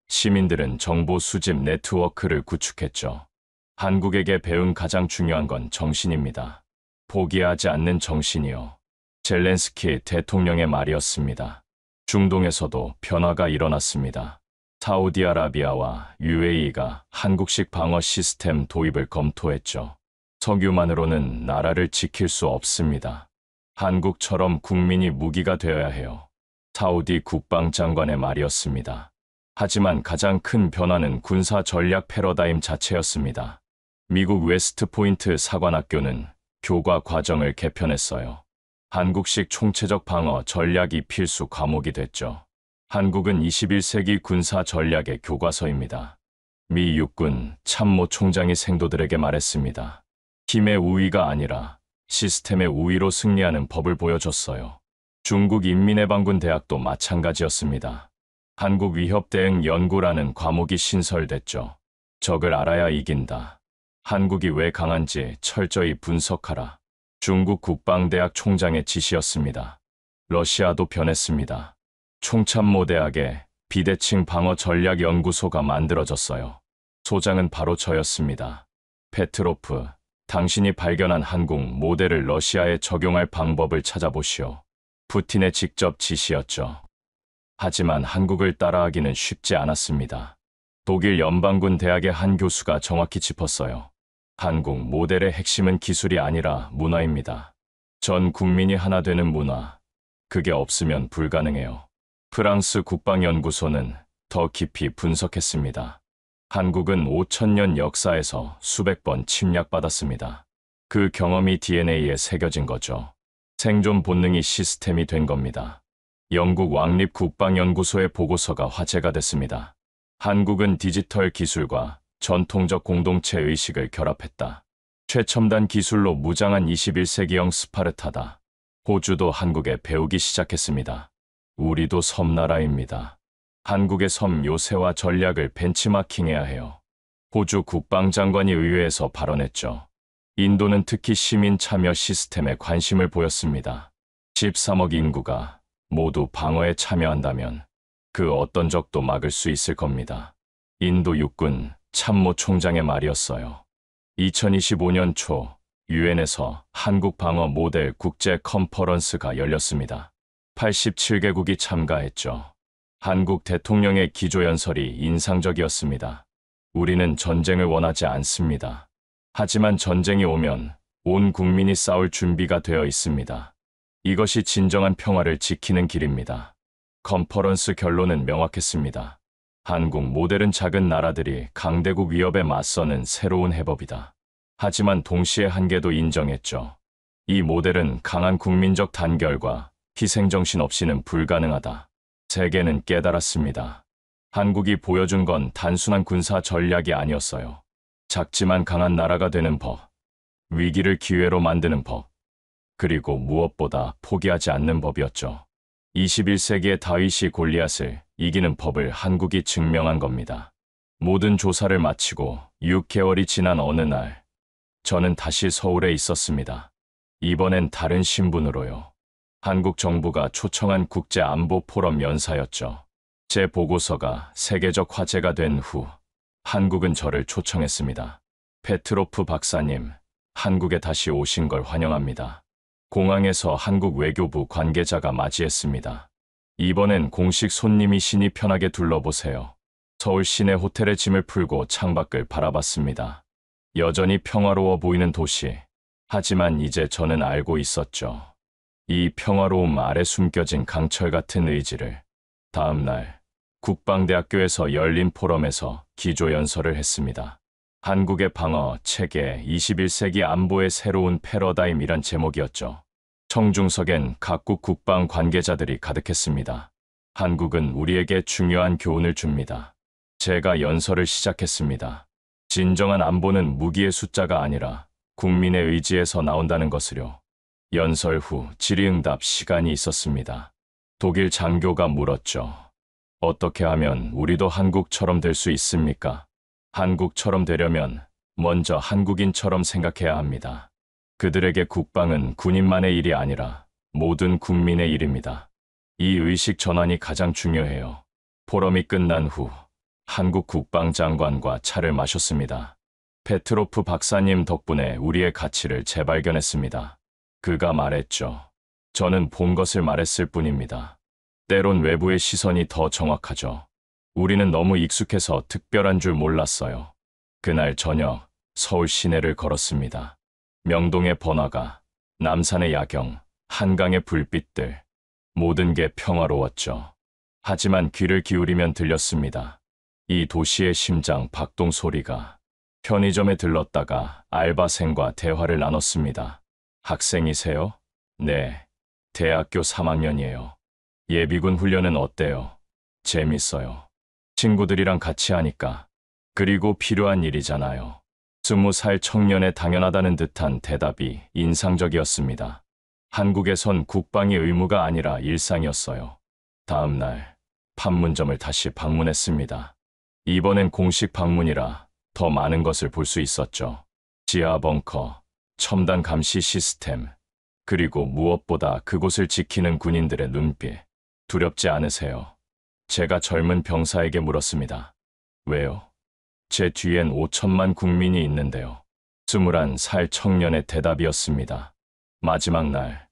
시민들은 정보 수집 네트워크를 구축했죠. 한국에게 배운 가장 중요한 건 정신입니다. 포기하지 않는 정신이요. 젤렌스키 대통령의 말이었습니다. 중동에서도 변화가 일어났습니다. 사우디아라비아와 UAE가 한국식 방어 시스템 도입을 검토했죠. 석유만으로는 나라를 지킬 수 없습니다. 한국처럼 국민이 무기가 되어야 해요. 사우디 국방장관의 말이었습니다. 하지만 가장 큰 변화는 군사 전략 패러다임 자체였습니다. 미국 웨스트포인트 사관학교는 교과 과정을 개편했어요. 한국식 총체적 방어 전략이 필수 과목이 됐죠. 한국은 21세기 군사 전략의 교과서입니다. 미 육군 참모 총장이 생도들에게 말했습니다. 힘의 우위가 아니라 시스템의 우위로 승리하는 법을 보여줬어요. 중국 인민해방군 대학도 마찬가지였습니다. 한국 위협 대응 연구라는 과목이 신설됐죠. 적을 알아야 이긴다. 한국이 왜 강한지 철저히 분석하라. 중국 국방대학 총장의 지시였습니다. 러시아도 변했습니다. 총참모대학에 비대칭 방어 전략 연구소가 만들어졌어요. 소장은 바로 저였습니다. 페트로프 당신이 발견한 한국 모델을 러시아에 적용할 방법을 찾아보시오. 푸틴의 직접 지시였죠. 하지만 한국을 따라하기는 쉽지 않았습니다. 독일 연방군 대학의 한 교수가 정확히 짚었어요. 한국 모델의 핵심은 기술이 아니라 문화입니다. 전 국민이 하나 되는 문화. 그게 없으면 불가능해요. 프랑스 국방연구소는 더 깊이 분석했습니다. 한국은 5,000년 역사에서 수백 번 침략받았습니다. 그 경험이 DNA에 새겨진 거죠. 생존 본능이 시스템이 된 겁니다. 영국 왕립 국방연구소의 보고서가 화제가 됐습니다. 한국은 디지털 기술과 전통적 공동체 의식을 결합했다. 최첨단 기술로 무장한 21세기형 스파르타다. 호주도 한국에 배우기 시작했습니다. 우리도 섬나라입니다. 한국의 섬 요새와 전략을 벤치마킹해야 해요. 호주 국방장관이 의회에서 발언했죠. 인도는 특히 시민 참여 시스템에 관심을 보였습니다. 13억 인구가 모두 방어에 참여한다면 그 어떤 적도 막을 수 있을 겁니다. 인도 육군 참모총장의 말이었어요. 2025년 초 유엔에서 한국 방어 모델 국제 컨퍼런스가 열렸습니다. 87개국이 참가했죠. 한국 대통령의 기조연설이 인상적이었습니다. 우리는 전쟁을 원하지 않습니다. 하지만 전쟁이 오면 온 국민이 싸울 준비가 되어 있습니다. 이것이 진정한 평화를 지키는 길입니다. 컨퍼런스 결론은 명확했습니다. 한국 모델은 작은 나라들이 강대국 위협에 맞서는 새로운 해법이다. 하지만 동시에 한계도 인정했죠. 이 모델은 강한 국민적 단결과 희생정신 없이는 불가능하다. 세계는 깨달았습니다. 한국이 보여준 건 단순한 군사 전략이 아니었어요. 작지만 강한 나라가 되는 법, 위기를 기회로 만드는 법, 그리고 무엇보다 포기하지 않는 법이었죠. 21세기의 다윗이 골리앗을 이기는 법을 한국이 증명한 겁니다. 모든 조사를 마치고 6개월이 지난 어느 날, 저는 다시 서울에 있었습니다. 이번엔 다른 신분으로요. 한국 정부가 초청한 국제안보포럼 연사였죠. 제 보고서가 세계적 화제가 된 후 한국은 저를 초청했습니다. 페트로프 박사님, 한국에 다시 오신 걸 환영합니다. 공항에서 한국 외교부 관계자가 맞이했습니다. 이번엔 공식 손님이시니 편하게 둘러보세요. 서울 시내 호텔의 짐을 풀고 창밖을 바라봤습니다. 여전히 평화로워 보이는 도시. 하지만 이제 저는 알고 있었죠. 이 평화로움 아래 숨겨진 강철 같은 의지를. 다음 날 국방대학교에서 열린 포럼에서 기조연설을 했습니다. 한국의 방어 체계 21세기 안보의 새로운 패러다임이란 제목이었죠. 청중석엔 각국 국방 관계자들이 가득했습니다. 한국은 우리에게 중요한 교훈을 줍니다. 제가 연설을 시작했습니다. 진정한 안보는 무기의 숫자가 아니라 국민의 의지에서 나온다는 것을요. 연설 후 질의응답 시간이 있었습니다. 독일 장교가 물었죠. 어떻게 하면 우리도 한국처럼 될 수 있습니까? 한국처럼 되려면 먼저 한국인처럼 생각해야 합니다. 그들에게 국방은 군인만의 일이 아니라 모든 국민의 일입니다. 이 의식 전환이 가장 중요해요. 포럼이 끝난 후 한국 국방장관과 차를 마셨습니다. 페트로프 박사님 덕분에 우리의 가치를 재발견했습니다. 그가 말했죠. 저는 본 것을 말했을 뿐입니다. 때론 외부의 시선이 더 정확하죠. 우리는 너무 익숙해서 특별한 줄 몰랐어요. 그날 저녁 서울 시내를 걸었습니다. 명동의 번화가, 남산의 야경, 한강의 불빛들, 모든 게 평화로웠죠. 하지만 귀를 기울이면 들렸습니다. 이 도시의 심장 박동 소리가. 편의점에 들렀다가 알바생과 대화를 나눴습니다. 학생이세요? 네, 대학교 3학년이에요. 예비군 훈련은 어때요? 재밌어요. 친구들이랑 같이 하니까. 그리고 필요한 일이잖아요. 20살 청년의 당연하다는 듯한 대답이 인상적이었습니다. 한국에선 국방이 의무가 아니라 일상이었어요. 다음 날 판문점을 다시 방문했습니다. 이번엔 공식 방문이라 더 많은 것을 볼 수 있었죠. 지하 벙커, 첨단 감시 시스템, 그리고 무엇보다 그곳을 지키는 군인들의 눈빛. 두렵지 않으세요? 제가 젊은 병사에게 물었습니다. 왜요? 제 뒤엔 5천만 국민이 있는데요. 21살 청년의 대답이었습니다. 마지막 날,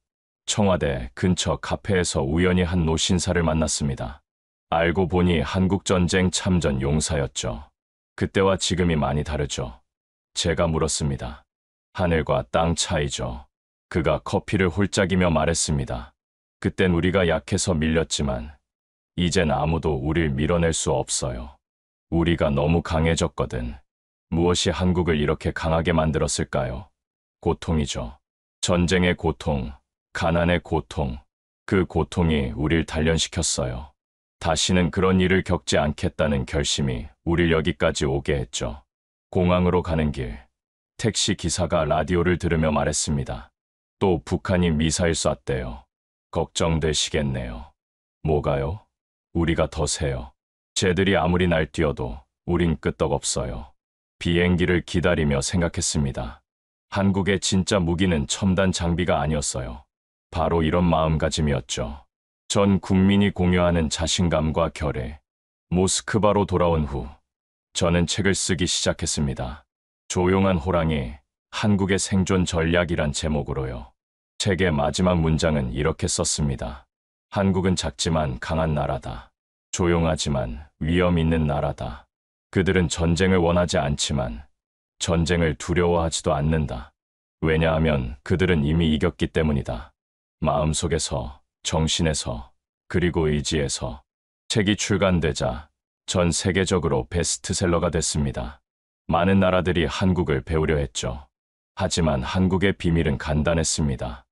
청와대 근처 카페에서 우연히 한 노신사를 만났습니다. 알고 보니 한국전쟁 참전 용사였죠. 그때와 지금이 많이 다르죠. 제가 물었습니다. 하늘과 땅 차이죠. 그가 커피를 홀짝이며 말했습니다. 그땐 우리가 약해서 밀렸지만 이젠 아무도 우릴 밀어낼 수 없어요. 우리가 너무 강해졌거든. 무엇이 한국을 이렇게 강하게 만들었을까요? 고통이죠. 전쟁의 고통, 가난의 고통, 그 고통이 우릴 단련시켰어요. 다시는 그런 일을 겪지 않겠다는 결심이 우릴 여기까지 오게 했죠. 공항으로 가는 길, 택시 기사가 라디오를 들으며 말했습니다. 또 북한이 미사일 쐈대요. 걱정되시겠네요. 뭐가요? 우리가 더 세요. 쟤들이 아무리 날뛰어도 우린 끄떡없어요. 비행기를 기다리며 생각했습니다. 한국의 진짜 무기는 첨단 장비가 아니었어요. 바로 이런 마음가짐이었죠. 전 국민이 공유하는 자신감과 결의. 모스크바로 돌아온 후 저는 책을 쓰기 시작했습니다. 조용한 호랑이, 한국의 생존 전략이란 제목으로요. 책의 마지막 문장은 이렇게 썼습니다. 한국은 작지만 강한 나라다. 조용하지만 위험 있는 나라다. 그들은 전쟁을 원하지 않지만 전쟁을 두려워하지도 않는다. 왜냐하면 그들은 이미 이겼기 때문이다. 마음속에서, 정신에서, 그리고 의지에서. 책이 출간되자 전 세계적으로 베스트셀러가 됐습니다. 많은 나라들이 한국을 배우려 했죠. 하지만 한국의 비밀은 간단했습니다.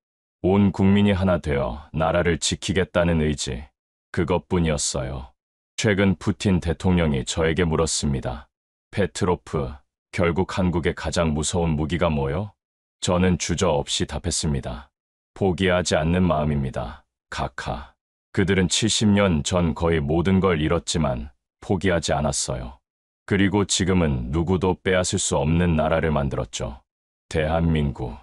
온 국민이 하나 되어 나라를 지키겠다는 의지, 그것뿐이었어요. 최근 푸틴 대통령이 저에게 물었습니다. 페트로프, 결국 한국의 가장 무서운 무기가 뭐요? 저는 주저없이 답했습니다. 포기하지 않는 마음입니다. 각하. 그들은 70년 전 거의 모든 걸 잃었지만 포기하지 않았어요. 그리고 지금은 누구도 빼앗을 수 없는 나라를 만들었죠. 대한민국.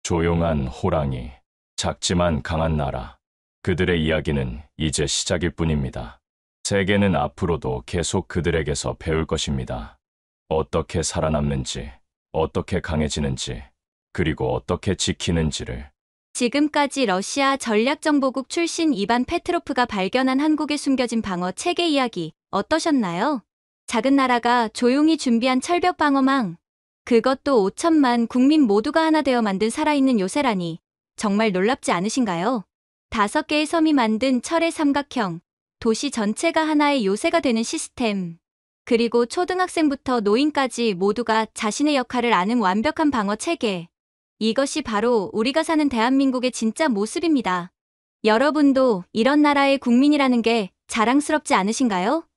조용한 호랑이. 작지만 강한 나라. 그들의 이야기는 이제 시작일 뿐입니다. 세계는 앞으로도 계속 그들에게서 배울 것입니다. 어떻게 살아남는지, 어떻게 강해지는지, 그리고 어떻게 지키는지를. 지금까지 러시아 전략정보국 출신 이반 페트로프가 발견한 한국의 숨겨진 방어 체계 이야기 어떠셨나요? 작은 나라가 조용히 준비한 철벽 방어망. 그것도 5천만 국민 모두가 하나 되어 만든 살아있는 요새라니 정말 놀랍지 않으신가요? 5개의 섬이 만든 철의 삼각형, 도시 전체가 하나의 요새가 되는 시스템. 그리고 초등학생부터 노인까지 모두가 자신의 역할을 아는 완벽한 방어 체계. 이것이 바로 우리가 사는 대한민국의 진짜 모습입니다. 여러분도 이런 나라의 국민이라는 게 자랑스럽지 않으신가요?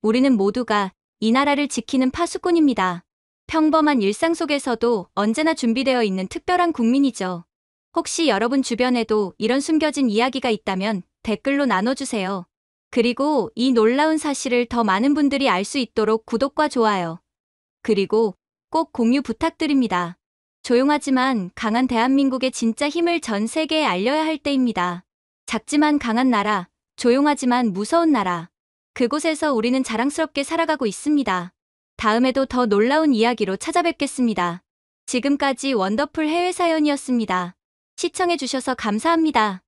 우리는 모두가 이 나라를 지키는 파수꾼입니다. 평범한 일상 속에서도 언제나 준비되어 있는 특별한 국민이죠. 혹시 여러분 주변에도 이런 숨겨진 이야기가 있다면 댓글로 나눠주세요. 그리고 이 놀라운 사실을 더 많은 분들이 알 수 있도록 구독과 좋아요. 그리고 꼭 공유 부탁드립니다. 조용하지만 강한 대한민국의 진짜 힘을 전 세계에 알려야 할 때입니다. 작지만 강한 나라, 조용하지만 무서운 나라. 그곳에서 우리는 자랑스럽게 살아가고 있습니다. 다음에도 더 놀라운 이야기로 찾아뵙겠습니다. 지금까지 원더풀 해외사연이었습니다. 시청해주셔서 감사합니다.